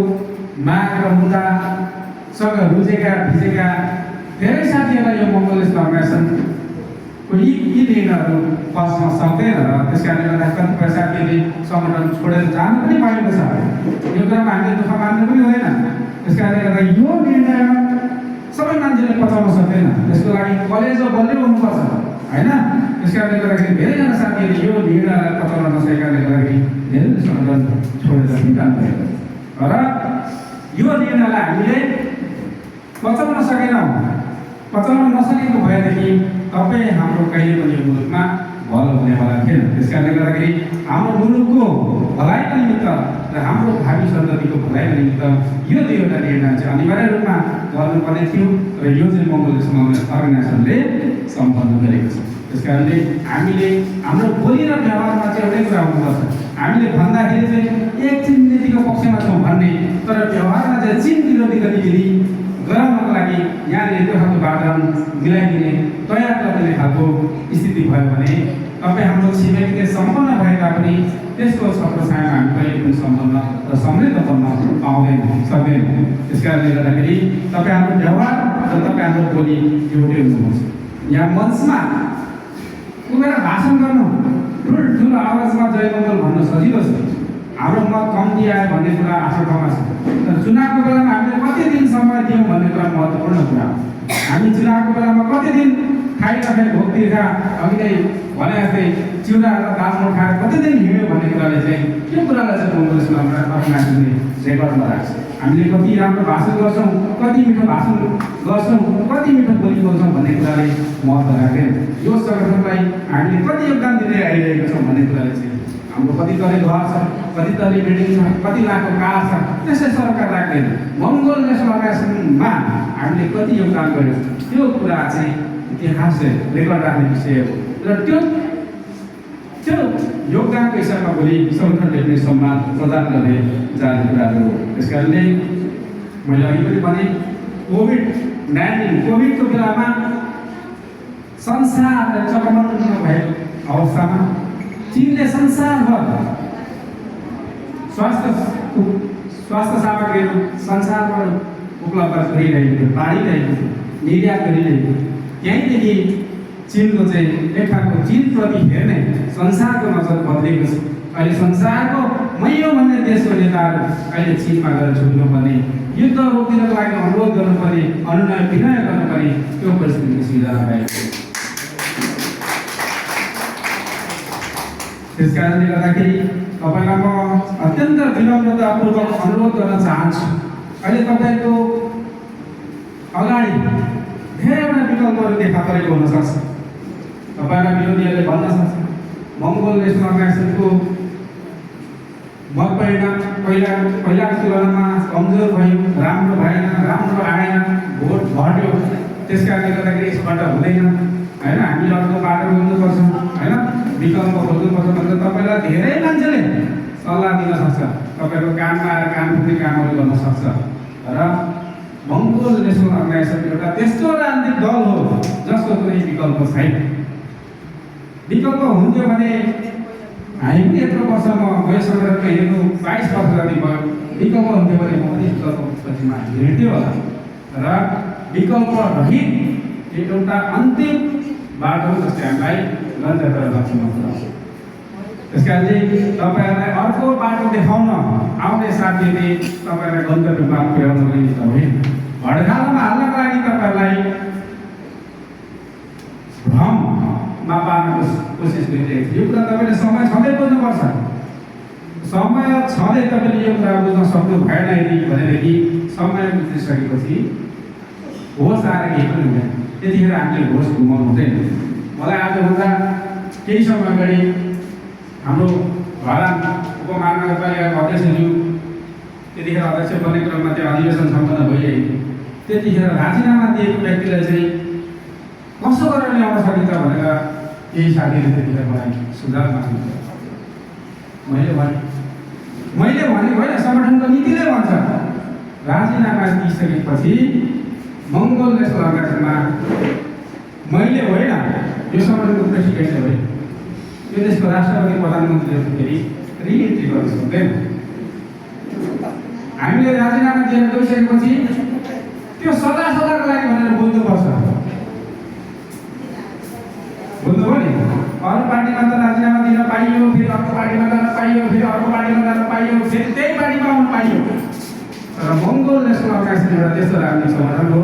माग र मुद्दासँग रुझेका भिजेका धेरै साथीहरूलाई यो मङ्गोल नेसनल अर्गनाइजेसनको यी निर्णयहरू पस्न सक्दैन र त्यस कारणले गर्दा कतिपय साथीहरूले सङ्गठन छोडेर जानु पनि पाएको छ। यो कुरामा हामीले दुःख मान्नु पनि हुँदैन। त्यस कारणले गर्दा यो निर्णय सबै मान्छेले पचाउन सक्दैन, त्यसको लागि कलेजो बलियो हुनुपर्छ होइन। त्यस कारणले गर्दाखेरि धेरैजना साथीहरूले यो निर्णयलाई पचाउन नसकेको कारणले गर्दाखेरि धेरै सङ्गठन छोडेर पनि जानु परेको। तर यो निर्णयलाई हामीले पचाउन सकेनौँ, पचाउन नसकेको भएदेखि तपाईँ हाम्रो कहिले पनि यो मुलुकमा भलो हुनेवाला थिएन। त्यस कारणले गर्दाखेरि हाम्रो मुलुकको भलाइको निमित्त र हाम्रो भावी सन्ततिको भलाइको निमित्त यो दुईवटा निर्णय चाहिँ अनिवार्य रूपमा गर्नुपर्ने थियो र यो चाहिँ मङ्गोल नेसनल अर्गनाइजेसनले सम्पन्न गरेको छ। त्यस कारणले हामीले हाम्रो बोली र व्यवहारमा चाहिँ एउटै कुरा हुनुपर्छ। हामीले भन्दाखेरि चाहिँ एक चीन नीतिको पक्षमा छौँ भन्ने, तर व्यवहारमा चाहिँ चीन विरोधी गतिविधि गराउनको लागि यहाँले त्यो खालको वातावरण मिलाइदिने, तयार गरिदिने खालको स्थिति भयो भने तपाईँ हाम्रो छिमेकी सम्पन्न भए तापनि त्यसको छत्रछायामा हामी कहिले पनि सम्पन्न र समृद्ध बन्न सक्दैनौँ। त्यस कारणले गर्दाखेरि तपाईँ हाम्रो व्यवहार र तपाईँ हाम्रो बोली एउटै हुनुपर्छ। यहाँ मञ्चमा उभिएर भाषण गर्नु ठुल्ठुलो आवाजमा जय मङ्गल भन्न सजिलो छ, हाम्रो मत कम्ती आयो भन्ने कुरा आफ्नो ठाउँमा छ। तर चुनावको बेलामा हामीले कति दिन समय दियौँ भन्ने कुरा महत्त्वपूर्ण कुरा हो। हामी चुनावको बेलामा कति दिन खाइराखेर भोक तिर्खा अघि नै भने जस्तै चिउरा र दाल खाएर कति दिन हिँड्यो भन्ने कुराले चाहिँ त्यो कुरालाई चाहिँ कङ्ग्रेसमा मान्छेले रेकर्डमा राख्छ। हामीले कति राम्रो भाषण गर्छौँ, कति मिठो भाषण गर्छौँ, कति मिठो बोली बोल्छौँ भन्ने कुराले महत्त्व राख्दैन। यो सङ्गठनलाई हामीले कति योगदान दिँदै आइरहेका छौँ भन्ने कुराले चाहिँ हाम्रो कति तले घर छ, कति तले बिल्डिङ छ, कति लाखको कार छ, त्यसै सरकार राख्दैन। मङ्गोल नेसनल अर्गनाइजेसनमा हामीले कति योगदान गर्यौँ त्यो कुरा चाहिँ इतिहासले रेकर्ड राख्ने विषय हो र त्यो योगदानको हिसाबमा भोलि सङ्गठनले पनि सम्मान प्रदान गर्ने जाने कुराहरू हो। त्यस कारणले मैले अघि पनि भने कोभिडको बेलामा संसार चरममा भएको अवस्थामा चीनले संसारभर स्वास्थ्य सामग्रीहरू संसारभर उपलब्ध गरिरहेको थियो, बाँडिरहेको थियो, निर्यात गरिरहेको थियो। त्यहीँदेखि चीनको चाहिँ एक खालको चीनप्रति हेर्ने संसारको नजर बदलेको छ। अहिले संसारको मैयो भन्ने देशको नेताहरू अहिले चीनमा गएर झुक्नुपर्ने, युद्ध रोकिनको लागि अनुरोध गर्नुपर्ने, अनुनय विनय गर्नुपर्ने त्यो परिस्थितिको सिर्जना भएको छ। त्यस कारणले गर्दाखेरि तपाईँलाई म अत्यन्त विनम्रतापूर्वक अनुरोध गर्न चाहन्छु। अहिले तपाईँको अगाडि धेरैवटा विकल्पहरू देखा परेको हुनसक्छ। तपाईँलाई विरोधीहरूले भन्न सक्छ मङ्गोल नेसनल अर्गनाइजेसनको मत परिणाम पहिलाको तुलनामा कमजोर भयो, राम्रो भएन, राम्रो आएन, भोट घट्यो, त्यस कारणले गर्दाखेरि यसबाट हुँदैन होइन, हामीले अर्को बाटो खोज्नुपर्छ होइन, विकल्प खोज्नुपर्छ भनेर तपाईँलाई धेरै मान्छेले सल्लाह दिन सक्छ। तपाईँको काममा आएर काम पुग्ने कामहरू गर्न सक्छ। र मङ्गोल नेसनल अर्गनाइजेसन एउटा त्यस्तो राजनीतिक दल हो जसको कुनै विकल्प छैन। विकल्प हुन्थ्यो भने हामी पनि यत्रो वर्षमा गए सङ्गठनमा हिँडेको 22 वर्ष जति भयो, विकल्प हुन्थ्यो भने म पनि विकल्पपछिमा हिँड्थ्यो होला। र विकल्प रहित एउटा अन्तिम बाटो जस्तै हामीलाई गन्तव्य लक्ष्यमा पुर्याउँछ। त्यस कारणले तपाईँहरूलाई अर्को बाटो देखाउन आउने साथीले तपाईँलाई गन्तव्यमा पुर्याउनको निमित्त होइन, भड्कालोमा हाल्नको लागि तपाईँहरूलाई भ्रममा पार्नको कोसिस गरिरहेको थियो। यो कुरा तपाईँले समय छँदै बुझ्नुपर्छ। समय छँदै तपाईँले यो कुरा बुझ्न सक्नु भएन यदि भनेदेखि समय बितिसकेपछि होस आएर केही पनि हुँदैन। त्यतिखेर हामीले होस गुमाउनु हुँदैन। मलाई आजभन्दा केही समय अगाडि हाम्रो धरान उपमहानगरपालिकाको अध्यक्षज्यू त्यतिखेर अध्यक्ष बन्ने क्रममा त्यो अधिवेशन सम्पन्न भइरहेको थियो। त्यतिखेर राजीनामा दिएको व्यक्तिलाई चाहिँ कसो गरेर ल्याउन सकिन्छ भनेर केही साथीले त्यतिखेर मलाई सुझाव माग्नु। मैले भने होइन, सङ्गठनको नीतिले भन्छ राजीनामा दिइसकेपछि मङ्गोल नेसनल अर्गनाइजेसनमा मैले होइन, यो सङ्गठनको प्रेसिडेन्टले होइन, यो देशको राष्ट्रपति प्रधानमन्त्रीले फेरि रिइन्ट्री गर्न सक्दैन। हामीले राजीनामा दिएर गइसकेपछि त्यो सदाको लागि भनेर बुझ्नुपर्छ। बुझ्नुभयो नि, अरू पार्टीमा त राजीनामा दिन पाइयो, फेरि अर्को पार्टीमा जान पाइयो, फेरि अर्को पार्टीमा जान पाइयो, फेरि त्यही पार्टीमा आउनु पाइयो। तर मङ्गोल नेसनल अर्गनाइजेसन एउटा त्यस्तो राजनीतिक सङ्गठन हो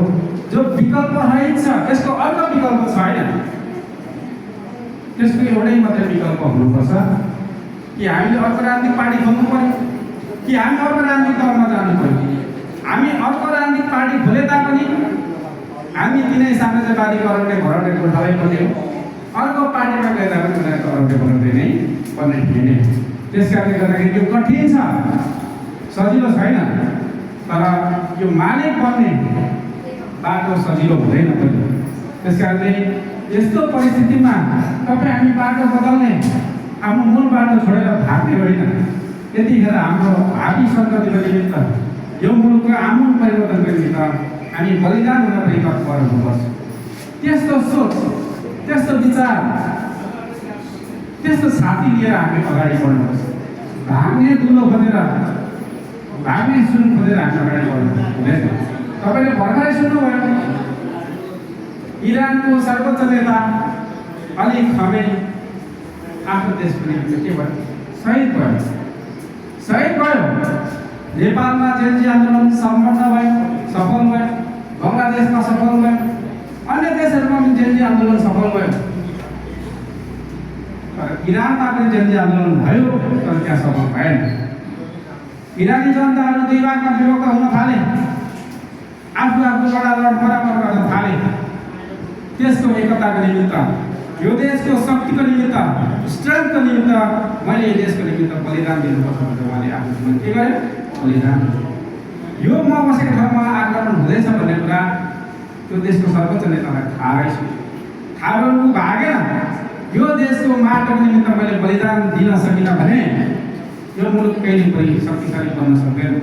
जो विकल्प रहित छ, त्यसको अर्को विकल्प छैन। त्यसको एउटै मात्रै विकल्प हुनुपर्छ कि हामीले अर्को राजनीतिक पार्टी खोल्नु पर्यो कि हामी अर्को राजनीतिक दलमा जानु पर्यो। हामी अर्को राजनीतिक पार्टी खोले तापनि हामी तिनै साम्राज्यवादीकरणले भराउने गोठालै पर्ने हो, अर्को पार्टीमा गएर पनि उनीहरूको अरूले बनाउँदै नै पर्ने हिँड्ने। त्यस कारणले गर्दाखेरि यो कठिन छ, सजिलो छैन। तर यो मालिक बन्ने बाटो सजिलो हुँदैन पनि। त्यस कारणले यस्तो परिस्थितिमा तपाईँ हामी बाटो बदल्ने, आफ्नो मूल बाटो छोडेर भाग्ने होइन। यतिखेर हाम्रो भावी सन्ततिको निमित्त, यो मुलुकको आमूल परिवर्तनको निमित्त हामी बलिदान हुन पनि तत्पर हुनुपर्छ। त्यस्तो सोच, त्यस्तो विचार त्यस्तो साथी लिएर हामी अगाडि बढ्नुपर्छ। भाग्ने दुलो खोजेर भाग्ने सुन खोजेर हामी अगाडि बढ्नु हुँदैन। तपाईँले भर्खरै सुन्नुभयो इरानको सर्वोच्च नेता अली खमेनी आफ्नो देशको निम्ति के भयो? शहीद भयो। शहीद भयो। नेपालमा जेनजी आन्दोलन सम्पन्न भयो, सफल भयो। बङ्गलादेशमा सफल भयो। अन्य देशहरूमा पनि जेनजी आन्दोलन सफल भयो। तर इरानमा पनि जेनजी आन्दोलन भयो, तर त्यहाँ सफल भएन। इरानी जनताहरू दुई भागमा विभक्त हुन थाले, आफूबाट लडपरापर गर्न थाले। त्यसको एकताको निमित्त, यो देशको शक्तिको निमित्त, स्ट्रेन्थको निमित्त मैले यो देशको निमित्त बलिदान दिनुपर्छ भनेर उहाँले आफ्नो जीवन के गरे? बलिदान। यो म बसेको ठाउँमा आक्रमण हुँदैछ भन्ने कुरा त्यो देशको सर्वोच्च नेतालाई थाहा रहेछ। थाहा गर्नु भागेन। यो देशको माटोको निमित्त मैले बलिदान दिन सकिनँ भने यो मुलुक कहिले पनि शक्तिशाली बन्न सक्दैन।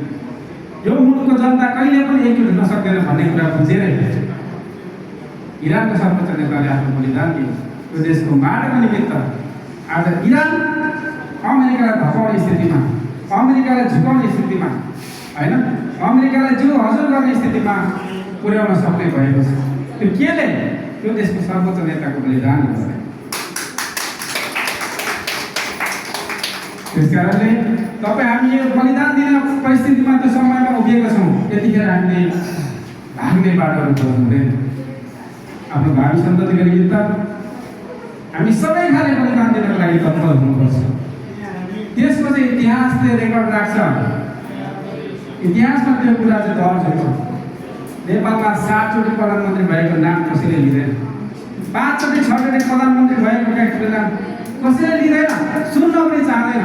यो मुलुकको जनता कहिले पनि एकजुट हुन सक्दैन भन्ने कुरा बुझेरै इरानको सर्वोच्च नेताले आफ्नो बलिदान दियो यो देशको माटोको निमित्त। आज इरान अमेरिकालाई धपाउने स्थितिमा, अमेरिकालाई झुकाउने स्थितिमा, होइन, अमेरिकालाई जो हजुर गर्ने स्थितिमा पुर्याउन सक्ने भएको छ। त्यो केले? त्यो देशको सर्वोच्च नेताको बलिदान हो। त्यसकारणले तपाईँ हामी यो बलिदान दिने परिस्थितिमा त्यो समयमा उभिएका छौँ। यतिखेर हामीले भाग्ने बाटोहरू खोज्नु हुँदैन। आफ्नो भावी सन्ततिको निमित्त हामी सबै खाले बलिदान दिनको लागि तत्पर हुनुपर्छ। त्यसको चाहिँ इतिहासले रेकर्ड राख्छ। इतिहासमा त्यो कुरा चाहिँ दर्ज हुन्छ। नेपालमा 7 चोटि प्रधानमन्त्री भएको नाम कसैले लिँदैन। 5 चोटि 6 चोटि प्रधानमन्त्री भएको व्यक्तिको नाम कसैले लिँदैन, सुन्न पनि चाहँदैन।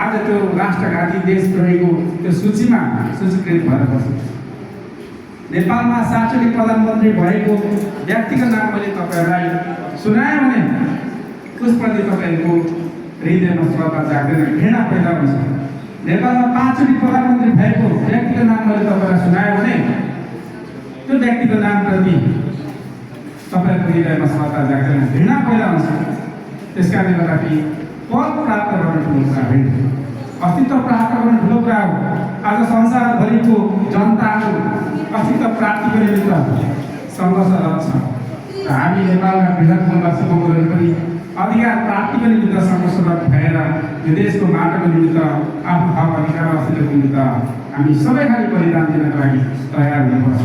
आज त्यो राष्ट्रघाती देशद्रोहीको त्यो सूचीमा सूचीकृत भएर बस्छ। नेपालमा 7 चोटि प्रधानमन्त्री भएको व्यक्तिको नाम मैले तपाईँहरूलाई सुनाएँ भने त्यसप्रति तपाईँको हृदयमा श्रद्धा जाग्दैन, घृणा पैदा हुन्छ। नेपालमा 5 चोटि प्रधानमन्त्री भएको व्यक्तिको नाम मैले तपाईँलाई सुनाएँ भने त्यो व्यक्तिको नामप्रति तपाईँको हृदयमा श्रद्धा जाग्दैन, घृणा पैदा हुन्छ। त्यसकारणले गर्दाखेरि पद प्राप्त गर्न ठुलो कुरा होइन, अस्तित्व प्राप्त गर्न ठुलो कुरा हो। आज संसारभरिको जनताको अस्तित्व प्राप्तिको निमित्त सङ्घर्षरत छ र हामी नेपालका बृहत वनवासी बङ्गोलहरू पनि अधिकार प्राप्तिको निमित्त सङ्घर्षरत भएर यो देशको माटोको निमित्त आफ्नो हक अधिकार अस्तित्वको निमित्त हामी सबै खाली बलिदान दिनको लागि तयार हुनुपर्छ।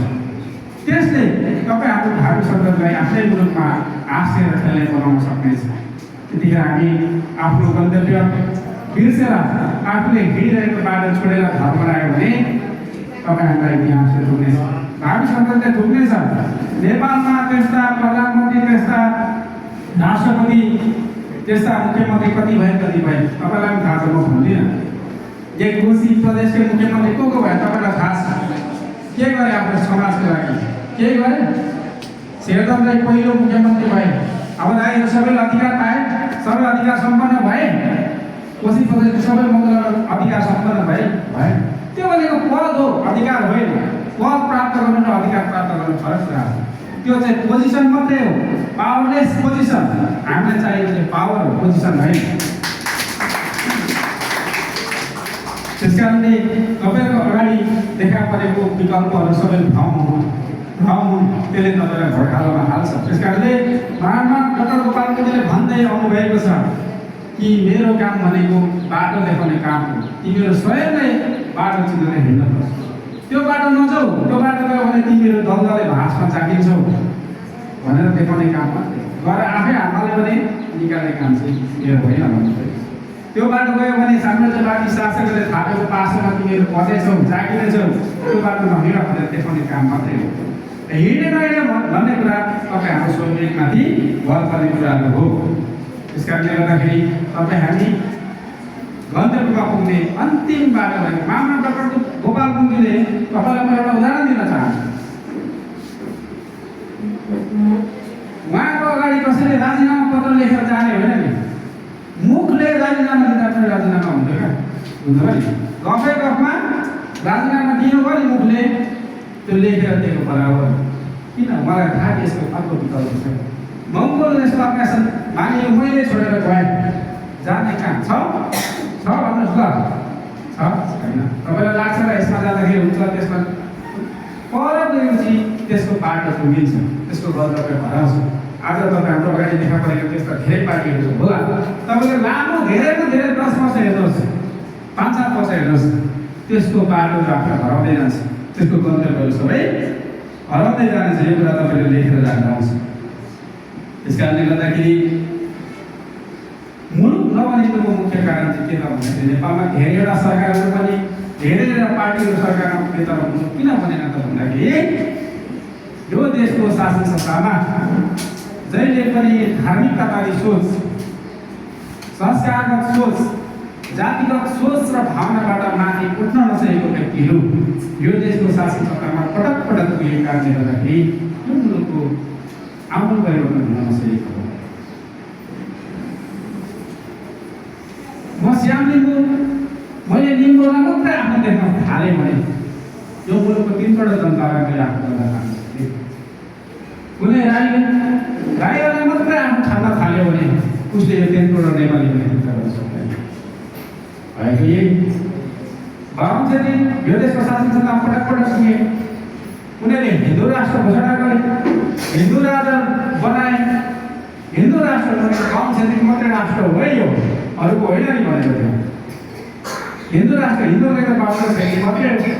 त्यसले तपाईँ आफ्नो भावी सन्ततिलाई आफ्नै मुलुकमा हाँसेर खेल्ने बनाउन सक्नेछ। त्यतिखेर हामी आफ्नो गन्तव्य बिर्सेर आफूले हिँडिरहेको बाटो छोडेर घर बनायो भने तपाईँहरूलाई इतिहासले थुक्नेछ, भावी सन्ततिले थुक्नेछ। नेपालमा त्यस्ता प्रधानमन्त्री, त्यस्ता राष्ट्रपति, त्यस्ता मुख्यमन्त्री कति भए तपाईँलाई पनि थाहा छ, म भन्दिनँ। एक कोशी प्रदेशको मुख्यमन्त्री को भयो तपाईँलाई थाहा छ? के गरे आफ्नो समाजको लागि? के गरे? शेरदमले पहिलो मुख्यमन्त्री भए। अब दाइहरू सबैले अधिकार पाए, सबै अधिकार सम्पन्न भए। कोशी प्रदेशको सबै मुलुकहरू अधिकार सम्पन्न भए। त्यो भनेको पद हो, अधिकार होइन। पद प्राप्त गर्नु र अधिकार प्राप्त गर्नु फरक कुरा हो। त्यो चाहिँ पोजिसन मात्रै हो, पावरलेस पोजिसन। हामीलाई चाहिएको चाहिँ पावर हो, पोजिसन होइन। त्यसकारणले तपाईँको अगाडि देखा परेको विकल्पहरू सबै भ्रम हुन्, त्यसले तपाईँलाई भड्कालोमा हाल्छ। त्यसकारणले महात्मा डाक्टर गोपाल गुरुङले भन्दै आउनुभएको छ कि मेरो काम भनेको बाटो देखाउने काम हो। तिमीहरू स्वयंले बाटो चिनेर हिँड्नुपर्छ। त्यो बाटो नजाऊ, त्यो बाटो गयो भने तिमीहरू दलदलै भाषमा जागिन्छौ भनेर देखाउने काम मात्रै गएर आफै हातले पनि निकाल्ने काम चाहिँ मेरो भइहाल्नु। त्यो बाटो गयो भने साम्राज्यवादी शासकले थापेको पासोमा तिमीहरू बसेछौ, जागिनेछौ, त्यो बाटो नहिँड भनेर देखाउने काम मात्रै हो। हिँडेन भन्ने कुरा तपाईँ हाम्रो स्वयंमाथि भर पर्ने कुराहरू हो। त्यस कारणले गर्दाखेरि तपाईँ हामी गन्तव्यमा पुग्ने अन्तिम बाटो भनेको महात्मा डाक्टर गोपाल गुरुङले तपाईँलाई म एउटा उदाहरण दिन चाहन्छु। उहाँको अगाडि कसैले राजीनामा पत्र लेखेर जाने होइन नि, मुखले राजीनामा दिँदा पनि राजीनामा हुन्थ्यो क्या, हुँदैन नि। गफै गफमा राजीनामा दिनु भयो नि मुखले, त्यो लेखेर दिएको बराबर। किन? मलाई थाहा यसको अर्को विकल्प छ। मङ्गोल देशको आकाशन मानियो मैले छोडेर गएँ, जाने कहाँ छ भन्नुहोस् ल छ छैन तपाईँलाई लाग्छ र यसमा जाँदाखेरि हुन्छ त्यसमा पर गएपछि त्यसको बाटो पुगिन्छ त्यसको गन्तव्य हराउँछ आज तपाईँ हाम्रो अगाडि देखा परेको त्यस्ता धेरै पार्टीहरू होला तपाईँले लामो धेरैमा धेरै 10 वर्ष हेर्नुहोस् 5-7 वर्ष हेर्नुहोस् त्यसको बाटो आफै हराउँदै जान्छ त्यसको गन्तव्यहरू सबै हराउँदै जान्छ यो कुरा तपाईँले लेखेर राख्नुहोस् त्यस कारणले गर्दाखेरि मुलुक नबनेको मुख्य कारण चाहिँ के त भन्दाखेरि नेपालमा धेरैवटा सरकारहरू पनि धेरैवटा पार्टीहरू सरकारमा पुगे तर मुलुक किन बनेन त भन्दाखेरि यो देशको शासन सत्तामा जहिले पनि धार्मिकतावादी सोच संस्कारगत सोच जातिगत सोच र भावनाबाट माथि उठ्न नसकेको व्यक्तिहरू यो देशको शासन सत्तामा पटक पटक पुगेको कारणले गर्दाखेरि यो मुलुकको आमूल परिवर्तन हुन नसकेको हो म श्याम लिम्बू मैले लिम्बूलाई मात्रै आफ्नो देख्न थालेँ भने यो मुलुकको 3 करोड जनतालाई मैले आफ्नो गर्न थाल्छु कुनै राईलाई मात्रै आफ्नो ठान्न थाल्यो भने उसले यो 3 करोड नेपाली नेतृत्व गर्न सक्दैन भएको यही बाहुन छेत्री यो देशको शासन सत्तामा पटक पटक पुगे उनीहरूले हिन्दू राष्ट्र घोषणा गरे हिन्दू राजा बनाए हिन्दू राष्ट्र बाहुन छेत्री मात्रै राष्ट्र हो यो अरूको होइन नि भनेको थियो हिन्दू राष्ट्र हिन्दूले त बाहुन छेत्री मात्रै हो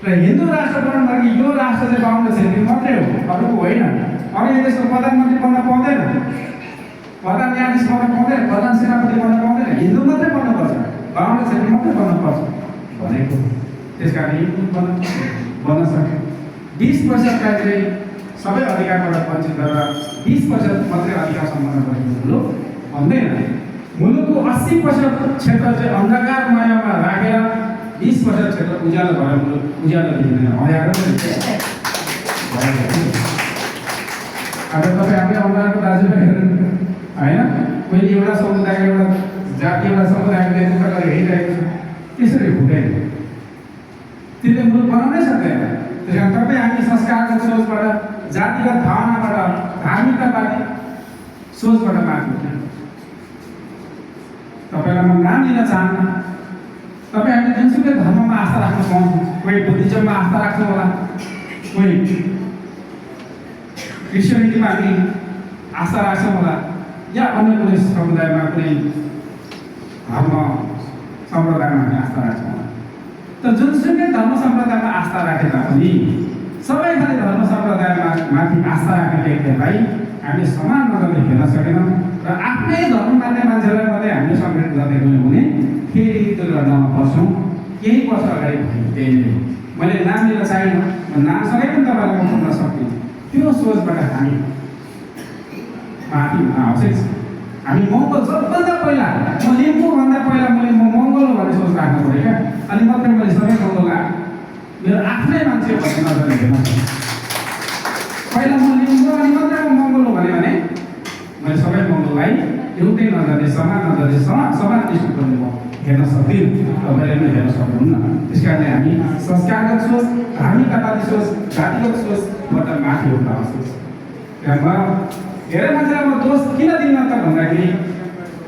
र हिन्दू राष्ट्र बनाउनु लागि यो राष्ट्र चाहिँ बाहुन छेत्री मात्रै हो अरूको होइन अरू यो देशको प्रधानमन्त्री बन्न पाउँदैन प्रधान न्यायाधीश बन्न पाउँदैन प्रधान सेनापति बन्न पाउँदैन हिन्दू मात्रै बन्नुपर्छ बाहुन छेत्री मात्रै बन्नुपर्छ भनेको त्यस कारण यो बन्न सक्यो 20% चाहिँ सबै अधिकारबाट वञ्चित गरेर 20% मात्रै अधिकार सम्पन्न गरेको मुलुक भन्दैन मुलुकको 80% क्षेत्र चाहिँ अन्धकारमयमा राखेर 20% क्षेत्र उज्यालो भएर मुलुक उज्यालो देखिने अँध्यारो नै अब तपाईँ हामीले अन्धकारको दाजुभाइ हेर्नु होइन पहिले एउटा समुदाय एउटा जाति एउटा समुदायको नेतृत्व गरेर हिँडिरहेको छ त्यसरी हुँदैन त्यसले मुलुक बनाउनै सक्दैन त्यस कारण तपाईँ हामी संस्कारगत सोचबाट जातिगत भावनाबाट धार्मिकतावादी सोचबाट माथि उठ्ने तपाईँलाई म नाम लिन चाहन्न तपाईँ हामीले जुनसुकै धर्ममा आस्था राख्न पाउँछौँ कोही बुद्धिज्ममा आस्था राख्नु होला कोही क्रिस्चियनिटीमा हामी आस्था राख्छौँ होला या अन्य कुनै समुदायमा कुनै धर्म सम्प्रदायमा हामी आस्था राख्छौँ होला त जुनसुकै धर्म सम्प्रदायमा आस्था राखे तापनि सबै खाले धर्म सम्प्रदायमा माथि आस्था राख्ने व्यक्तिहरूलाई हामीले समान नजरले हेर्न सकेनौँ र आफ्नै धर्म मान्ने मान्छेलाई मात्रै हामीले सङ्गठित गर्दै गयौँ भने फेरि त्यो लड्नमा पर्छौँ केही वर्ष अगाडि भयो त्यही नै मैले नाम लिन चाहिनँ म नामसँगै पनि तपाईँलाई म भन्न सक्दिनँ त्यो सोचबाट हामी माथि हुन आवश्यक छ हामी मङ्गल सबभन्दा पहिला म लिम्बूभन्दा पहिला मैले म मङ्गल हो भन्ने सोच राख्नु पऱ्यो क्या अनि मात्रै मैले सबै मङ्गल मेरो आफ्नै मान्छे भन्ने नजरले हेर्न सक्छु पहिला म लिम्बू अनि मात्रै म मङ्गल हो भने मैले सबै मङ्गललाई एउटै नजरले समान दृष्टिकोणले म हेर्न सक्दिनँ तपाईँले पनि हेर्न सक्नुहुन्न त्यस कारणले हामी संस्कारगत सोच धार्मिकतावादी सोच जातिगत सोचबाट माथि उठ्न आवश्यक छ त्यहाँ म धेरै मान्छेलाई म दोष किन दिन्न त भन्दाखेरि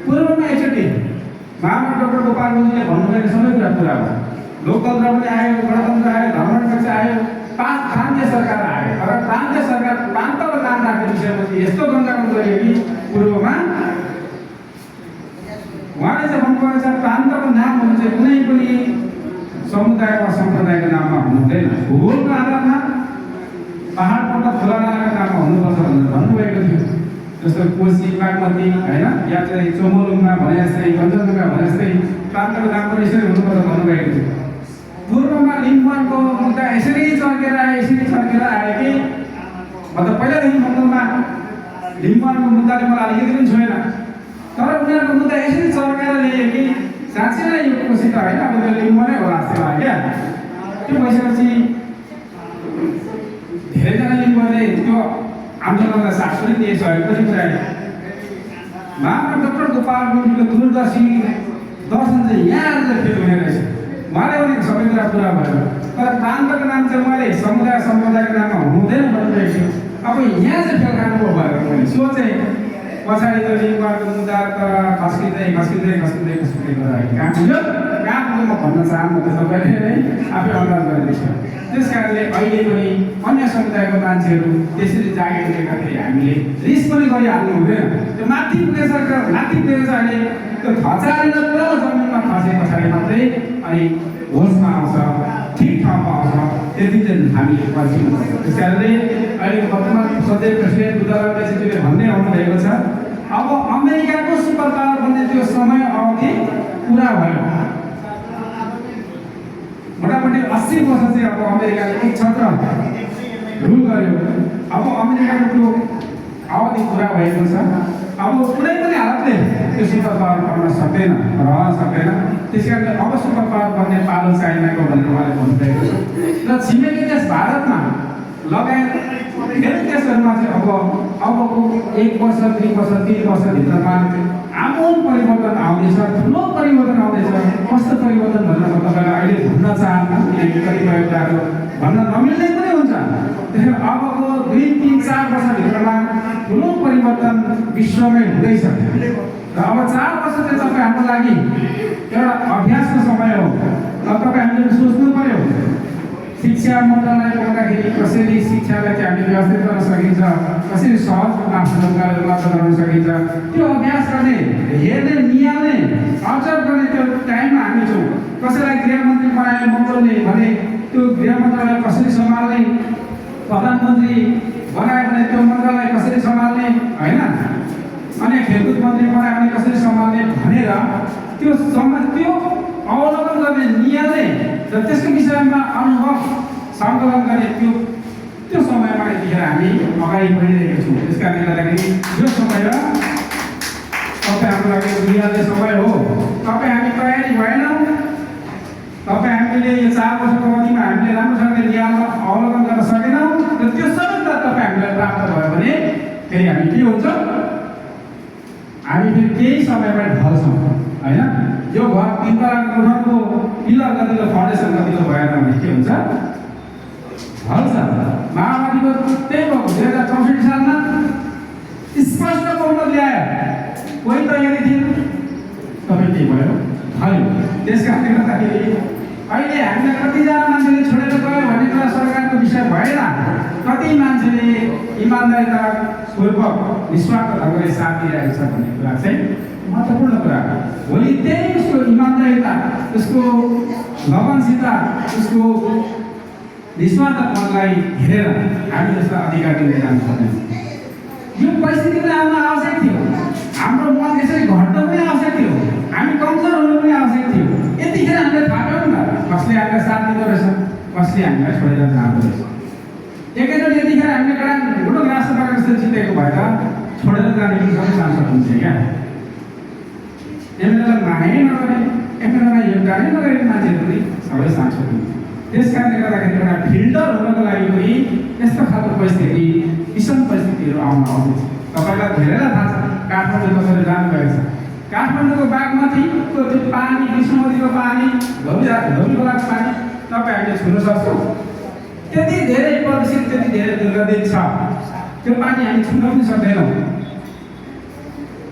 पूर्वमा एकचोटि महामना डाक्टर गोपाल गुरुङले भन्नुभएको सबै कुरा पुरा भयो लोकतन्त्र पनि आयो गणतन्त्र आयो धर्मनिरपेक्ष आयो 5 प्रान्तीय सरकार आयो तर प्रान्तीय सरकार प्रान्तको नाम राख्ने विषयमा यस्तो गन्जागन गरियो कि पूर्वमा उहाँले चाहिँ भन्नुभएको छ प्रान्तको नामहरू चाहिँ कुनै पनि समुदाय वा सम्प्रदायको नाममा हुनुहुँदैन भूगोलको आधारमा पहाड पर्वत खोला नालाको नाममा हुनुपर्छ भनेर भन्नुभएको थियो जस्तो कोशी बागमती होइन या चाहिँ चोमोलुङमा भने जस्तै कञ्चनजङ्घा भने जस्तै प्रान्तको नाम पनि यसरी हुनुपर्छ भन्नुभएको थियो पूर्वमा लिम्बुवानको मुद्दा यसरी चर्केर आयो कि मतलब पहिलादेखि मङ्गलमा लिम्बुवानको मुद्दाले मलाई अलिकति पनि छोएन तर उनीहरूको मुद्दा यसरी चर्केर ल्यायो कि साँच्चै नै यो कोशी त होइन अब त्यो लिम्बू नै होला जस्तो लाग्यो क्या त्यो भइसकेपछि धेरैजना लिम्बूले त्यो आन्दोलनलाई साथ पनि दिए सहयोग पनि पुऱ्याए महामना डाक्टर गोपाल गुरुङको दूरदर्शी दर्शन चाहिँ यहाँ फेरि हुने रहेछ उहाँले पनि सबै कुरा पुरा भयो तर प्रान्तको नाम चाहिँ मैले सम्प्रदायको नाममा हुँदैन भनिरहेको छु अब यहाँ चाहिँ फेरि खानुभयो भनेर मैले सोचेँ पछाडि त लिङ्गको मुद्दा त खस्किँदै कहाँ पुग्यो म भन्न चाहन्छु त तपाईँले आफै अन्दाज गरिदिन्छ। त्यस कारणले अहिले पनि अन्य समुदायको मान्छेहरू त्यसरी जागेर लिएकाखेरि हामीले रिस पनि गरिहाल्नु हुँदैन। त्यो माथि पुगेछ अहिले त्यो खचालेर पुरा जमिनमा खसे पछाडि मात्रै अनि होसमा आउँछ, ठिक ठाउँमा आउँछ, त्यति चाहिँ हामीले पर्छौँ। त्यस कारणले अहिले वर्तमान सधैँ प्रेसिडेन्ट बुद्धले भन्दै आउनुभएको छ, अब अमेरिकाको सुपर पावर बन्ने त्यो समय अवधि पुरा भयो। मोटामोटी 80 वर्ष चाहिँ अब अमेरिकाले एक छत्र रुल गर्यो। अब अमेरिकाको त्यो अवधि पुरा भएको छ। अब कुनै पनि हालतले त्यो सुपर पावर बन्न सक्दैन, रहन सक्दैन। त्यस कारणले अब सुपर पावर बन्ने पालो चाइनाको भनेर उहाँले भन्नुभएको छ। र छिमेकी देश भारतमा लगायत धेरै देशहरूमा चाहिँ अबको 1 वर्ष 2 वर्ष 3 वर्षभित्रमा आमूल परिवर्तन आउँदैछ, ठुलो परिवर्तन आउँदैछ। कस्तो परिवर्तन भनेर म तपाईँलाई अहिले भन्न चाहन्न, किनकि कतिपय कुराहरू भन्न नमिल्ने पनि हुन्छ। त्यसैले अबको 2, 3, 4 वर्षभित्रमा ठुलो परिवर्तन विश्वमै हुँदैछ। र अब 4 वर्ष चाहिँ तपाईँ हाम्रो लागि एउटा अभ्यासको समय हो। अब तपाईँ हामीले सोच्नु पर्यो, शिक्षा मन्त्रालय बोल्दाखेरि कसरी शिक्षालाई चाहिँ हामीले व्यवस्थित गर्न सकिन्छ, कसरी सहज रूपमा उपलब्ध गराउन सकिन्छ, त्यो अभ्यास गर्ने, हेर्ने, निहाल्ने, अब्जर्भ गर्ने त्यो टाइममा हामी छौँ। कसैलाई गृहमन्त्री बनाए मङ्गलले भने त्यो गृह मन्त्रालय कसरी सम्हाल्ने, प्रधानमन्त्री बनायो भने त्यो मन्त्रालय कसरी सम्हाल्ने, होइन, अनि खेलकुद मन्त्री बनायो भने कसरी सम्हाल्ने भनेर त्यो अवलोकन गर्ने, निहाल्ने र त्यसको विषयमा अनुभव सङ्कलन गर्ने त्यो समयमा यतिखेर हामी अगाडि बढिरहेका छौँ। त्यस कारणले गर्दाखेरि यो समय तपाईँ हाम्रो लागि निहाल्ने समय हो। तपाईँ हामी तयारी भएनौँ, तपाईँ हामीले यो 4 वर्षको अवधिमा हामीले राम्रोसँगले निहाल्न अवलोकन गर्न सकेनौँ र त्यो सबै कुरा तपाईँ हामीलाई प्राप्त भयो भने फेरि हामी के हुन्छ, हामी फेरि केही समयमा ढल्छौँ, होइन। यो घर 3 तलाको घरको पिलर कतिको फाउन्डेसन कतिको भएन भने के हुन्छ, ढल्छ। माओवादीको त्यही भयो। 2064 सालमा स्पष्ट बहुमत ल्यायो, कोही तयारी थिएन, तपाईँ के भयो, ढल्यो। त्यस कारणले गर्दाखेरि अहिले हामीलाई कतिजना मान्छेले छोडेर गयो भन्ने कुरा सरकारको विषय भएन। कति मान्छेले इमान्दारितापूर्वक निस्वार्थ ढङ्गले साथ दिइरहेको छ भन्ने कुरा चाहिँ महत्त्वपूर्ण कुरा हो। भोलि त्यही उसको इमान्दारिता, उसको लगनसिता, उसको निस्वार्थपनलाई हेरेर हामी जसलाई अधिकार दिँदै जानुपर्ने यो परिस्थिति पनि आउन आवश्यक थियो। हाम्रो मन यसरी घट्न पनि आवश्यक थियो, हामी कमजोर हुनु पनि आवश्यक थियो। यतिखेर हामीले थाहा पायौँ न कसले हामीलाई साथ दिँदो रहेछ, कसले हामीलाई छोडेर जाँदो रहेछ। एकैचोटि यतिखेर हामीले एउटा राष्ट्रबाट जस्तो जितेको भएर छोडेर जाने पनि सबै सांसद हुन्छ क्या। एमएलएलाई मागै नगरे, एमएलएलाई योगदानै नगरेको मान्छेहरू पनि सबै सांसद हुन्छ। त्यस कारणले गर्दाखेरि एउटा फिल्टर हुनको लागि पनि यस्तो खालको परिस्थिति, विषम परिस्थितिहरू आउन आउँदैछ। तपाईँलाई धेरैलाई थाहा छ, काठमाडौँ तपाईँले जानुभएको छ। काठमाडौँको बागमतीको त्यो पानी, विष्णुमतीको पानी, धौली खोलाको पानी तपाईँ हामीले छुन सक्छौँ। त्यति धेरै प्रदूषित, त्यति धेरै दुर्गन्धित छ, त्यो पानी हामी छुन पनि सक्दैनौँ।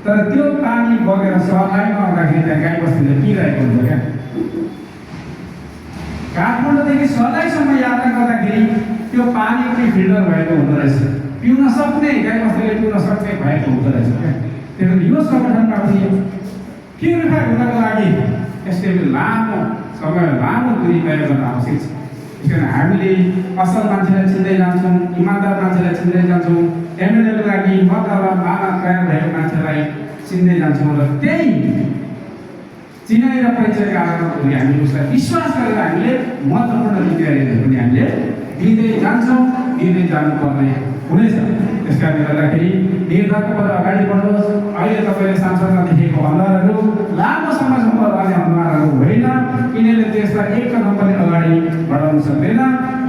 तर त्यो पानी बगेर सर्लाइमा आउँदाखेरि त्यहाँ गाई बस्तीले पिइरहेको हुन्छ क्या। काठमाडौँदेखि सर्लाइसम्म यात्रा गर्दाखेरि त्यो पानी पनि फिल्टर भएको हुँदो रहेछ, पिउन सक्ने, गाई बस्तीले पिउन सक्ने भएको हुँदो रहेछ क्या। त्यसैले यो सङ्गठनमा पनि प्युरिफाई हुनको लागि यसले लामो समय, लामो दूरी तय गर्न आवश्यक छ। त्यसकारण हामीले असल मान्छेलाई चिन्दै जान्छौँ, इमान्दार मान्छेलाई चिन्दै जान्छौँ, एमएलएको लागि मतदाता माना तयार भएको मान्छेलाई चिन्दै जान्छौँ र त्यही चिनाइ र परिचयका आधारमा पनि हामीले उसलाई विश्वास गरेर हामीले महत्त्वपूर्ण जिम्मेवारीहरू पनि हामीले दिँदै जान्छौँ, दिँदै जानुपर्ने हुनेछ। त्यस कारणले गर्दाखेरि निर्धक्कबाट अगाडि बढ्नुहोस्। अहिले तपाईँले सांसदमा देखेको अनुहारहरू लामो समयसम्म रहने अनुहारहरू होइन। यिनीहरूले देशलाई एक कदम पनि अगाडि बढाउन सक्दैन।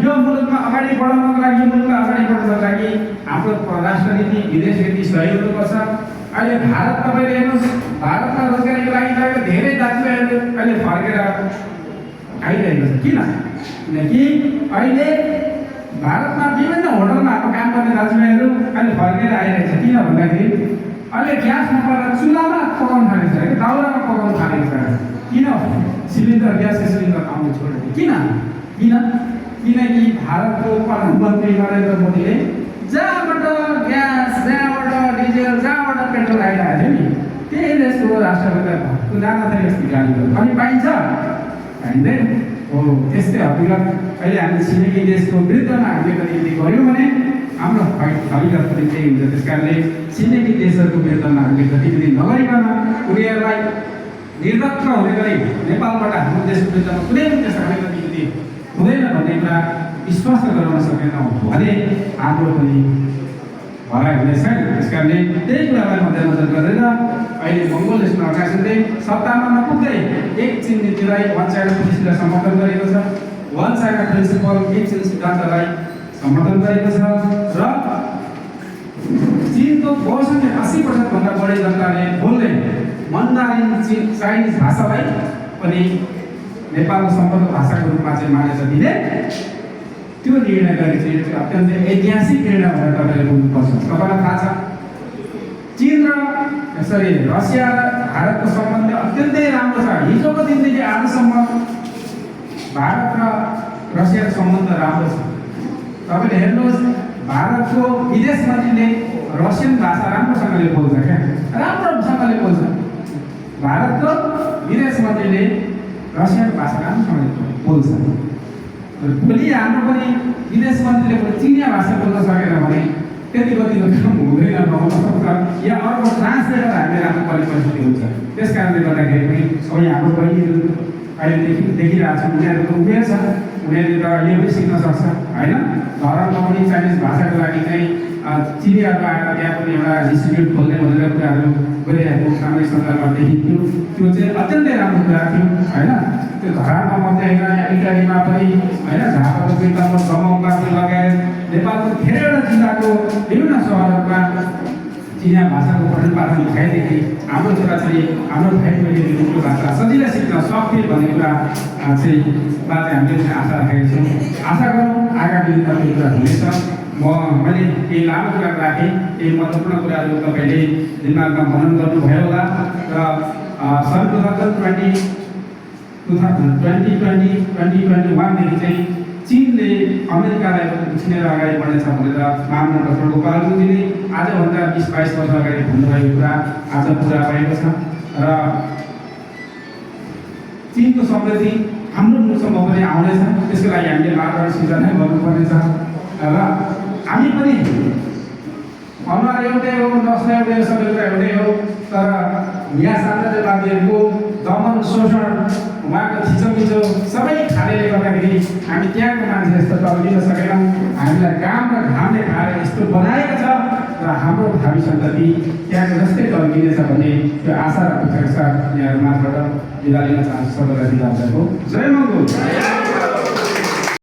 यो मुलुकमा अगाडि बढाउनको लागि, मुलुकलाई अगाडि बढाउनको लागि हाम्रो राष्ट्र नीति, विदेश नीति सही हुनुपर्छ। अहिले भारत तपाईँले हेर्नुहोस्, भारतमा रोजगारीको लागि गएको धेरै दाजुभाइहरू अहिले फर्केर आइरहेको छ। किनकि अहिले भारतमा विभिन्न होटलमा काम गर्ने दाजुभाइहरू अहिले फर्केर आइरहेको छ। किन भन्दाखेरि अहिले ग्यासमा पर्दा चुल्हामा पकाउन थालेको छ क्या, दाउरामा पकाउन थालेको छ। किन सिलिन्डर ग्यासको सिलिन्डर आउनु छोड्यो? किनकि भारतको प्रधानमन्त्री नरेन्द्र मोदीले जहाँबाट ग्यास, जहाँबाट डिजेल, जहाँबाट पेट्रोल आइरहेको थियो नि, त्यही देशको राष्ट्रपति जान थाले गाडीहरू अनि पाइन्छ, पाइँदैन हो। त्यस्तै हकीकत अहिले हामी छिमेकी देशको विरुद्धमा हामीले कति गऱ्यौँ भने हाम्रो हकीकत पनि त्यही हुन्छ। त्यस कारणले छिमेकी देशहरूको विरुद्धमा हामीले गतिविधि नगरिकन उनीहरूलाई निर्दक्ष हुने गरी नेपालबाट हाम्रो देशको विरुद्धमा कुनै पनि त्यस्तो खाले गतिविधि हुँदैन भन्ने कुरा विश्वास गराउन सकेनौँ भने हाम्रो पनि भलाइ हुनेछ। त्यस कारणले त्यही कुरालाई मध्यनजर गरेर अहिले मङ्गोल देशमा अगासिँदै सत्तामा नपुग्दै एक चीन नीतिलाई वन चाइना पोलिसीलाई समर्थन गरेको छ, वन चाइना प्रिन्सिपल एक चीन सिद्धान्तलाई समर्थन गरेको छ र चीनको बहुसङ्ख्यक 80% भन्दा बढी जनताले बोल्ने मन्दारिन चाइनिज भाषालाई पनि नेपालको सम्बद्ध भाषाको रूपमा चाहिँ मान्यता दिने त्यो निर्णय गरेको चाहिँ यो अत्यन्तै ऐतिहासिक निर्णय भनेर तपाईँले बुझ्नुपर्छ। तपाईँलाई थाहा छ चीन र रसिया र भारतको सम्बन्ध अत्यन्तै राम्रो छ। हिजोको दिनदेखि आजसम्म भारत र रसियाको सम्बन्ध राम्रो छ। तपाईँले हेर्नुहोस् भारतको विदेश मन्त्रीले रसियन भाषा राम्रोसँगले बोल्छ क्या, राम्रोसँगले बोल्छ। भारतको विदेश मन्त्रीले रसियन भाषा राम्रोसँगले बोल्छ। भोलि हाम्रो पनि विदेश मन्त्रीले पनि चिनिया भाषा बोल्न सकेन भने त्यति गतिको काम हुँदैन, नहुन सक्छ या अर्को ट्रान्सलेटर हामीले राम्रो पर्ने परिस्थिति हुन्छ। त्यस कारणले गर्दाखेरि पनि सबै हाम्रो बहिनीहरू अहिले देखिरहेको छ, उनीहरूको उमेर छ, उनीहरूले त यो पनि सिक्न सक्छ होइन। घरमा पनि चाइनिज भाषाको लागि चाहिँ चिनियाहरू आएर त्यहाँ पनि एउटा इन्स्टिट्युट खोल्ने भनेर कुराहरू गरिरहेको सामाजिक सञ्जालमा देखिन्थ्यो। त्यो चाहिँ अत्यन्तै राम्रो कुरा थियो होइन। त्यो धरानमा मात्रै होइन, इटालीमा पनि होइन, झापाको बेतनमा दमकमा पनि लगायत नेपालको धेरैवटा जिल्लाको विभिन्न सहरहरूमा चिनिया भाषाको पठन पाठन भएदेखि हाम्रो छोराछोरी हाम्रो भाइ बहिनीले नेपाली भाषा सजिलै सिक्न सक्थे भन्ने कुरा चाहिँ हामीले आशा राखेका छौँ। आशा गरौँ आगामी दिनमा यो कुरा हुनेछ। मैले केही लामो कुरा राखेँ, केही महत्त्वपूर्ण कुराहरू तपाईँले दिमागमा मनन गर्नुभयो होला र सन् 2021देखि चाहिँ चीनले अमेरिकालाई उछिनेर अगाडि बढ्नेछ भनेर महामना डाक्टर गोपाल गुरुङले आजभन्दा 20-22 वर्ष अगाडि भन्नुभएको कुरा आज पुरा भएको छ र चीनको समृद्धि हाम्रो मुलुकसम्म पनि आउनेछ। त्यसको लागि हामीले मार्गदर्शन सिर्जना गर्नुपर्नेछ र हामी पनि अनुहार एउटै हो, नस्ल एउटै हो, सबै कुरा एउटै हो, तर यहाँ साम्राज्यवादीहरूको दमन शोषण उहाँको थिचोमिचो सबै खालेले गर्दाखेरि हामी त्यहाँको मान्छे जस्तो टल्किन सकेनौँ। हामीलाई काम र घामले खाएर यस्तो बनाएको छ र हाम्रो भावी सन्तति त्यहाँको जस्तै टल्किनेछ भन्ने त्यो आशा र अपेक्षाका साथ यहाँहरू मार्फत बिदा लिन चाहन्छु। सबैलाई बिदा भएको जय मङ्गोल।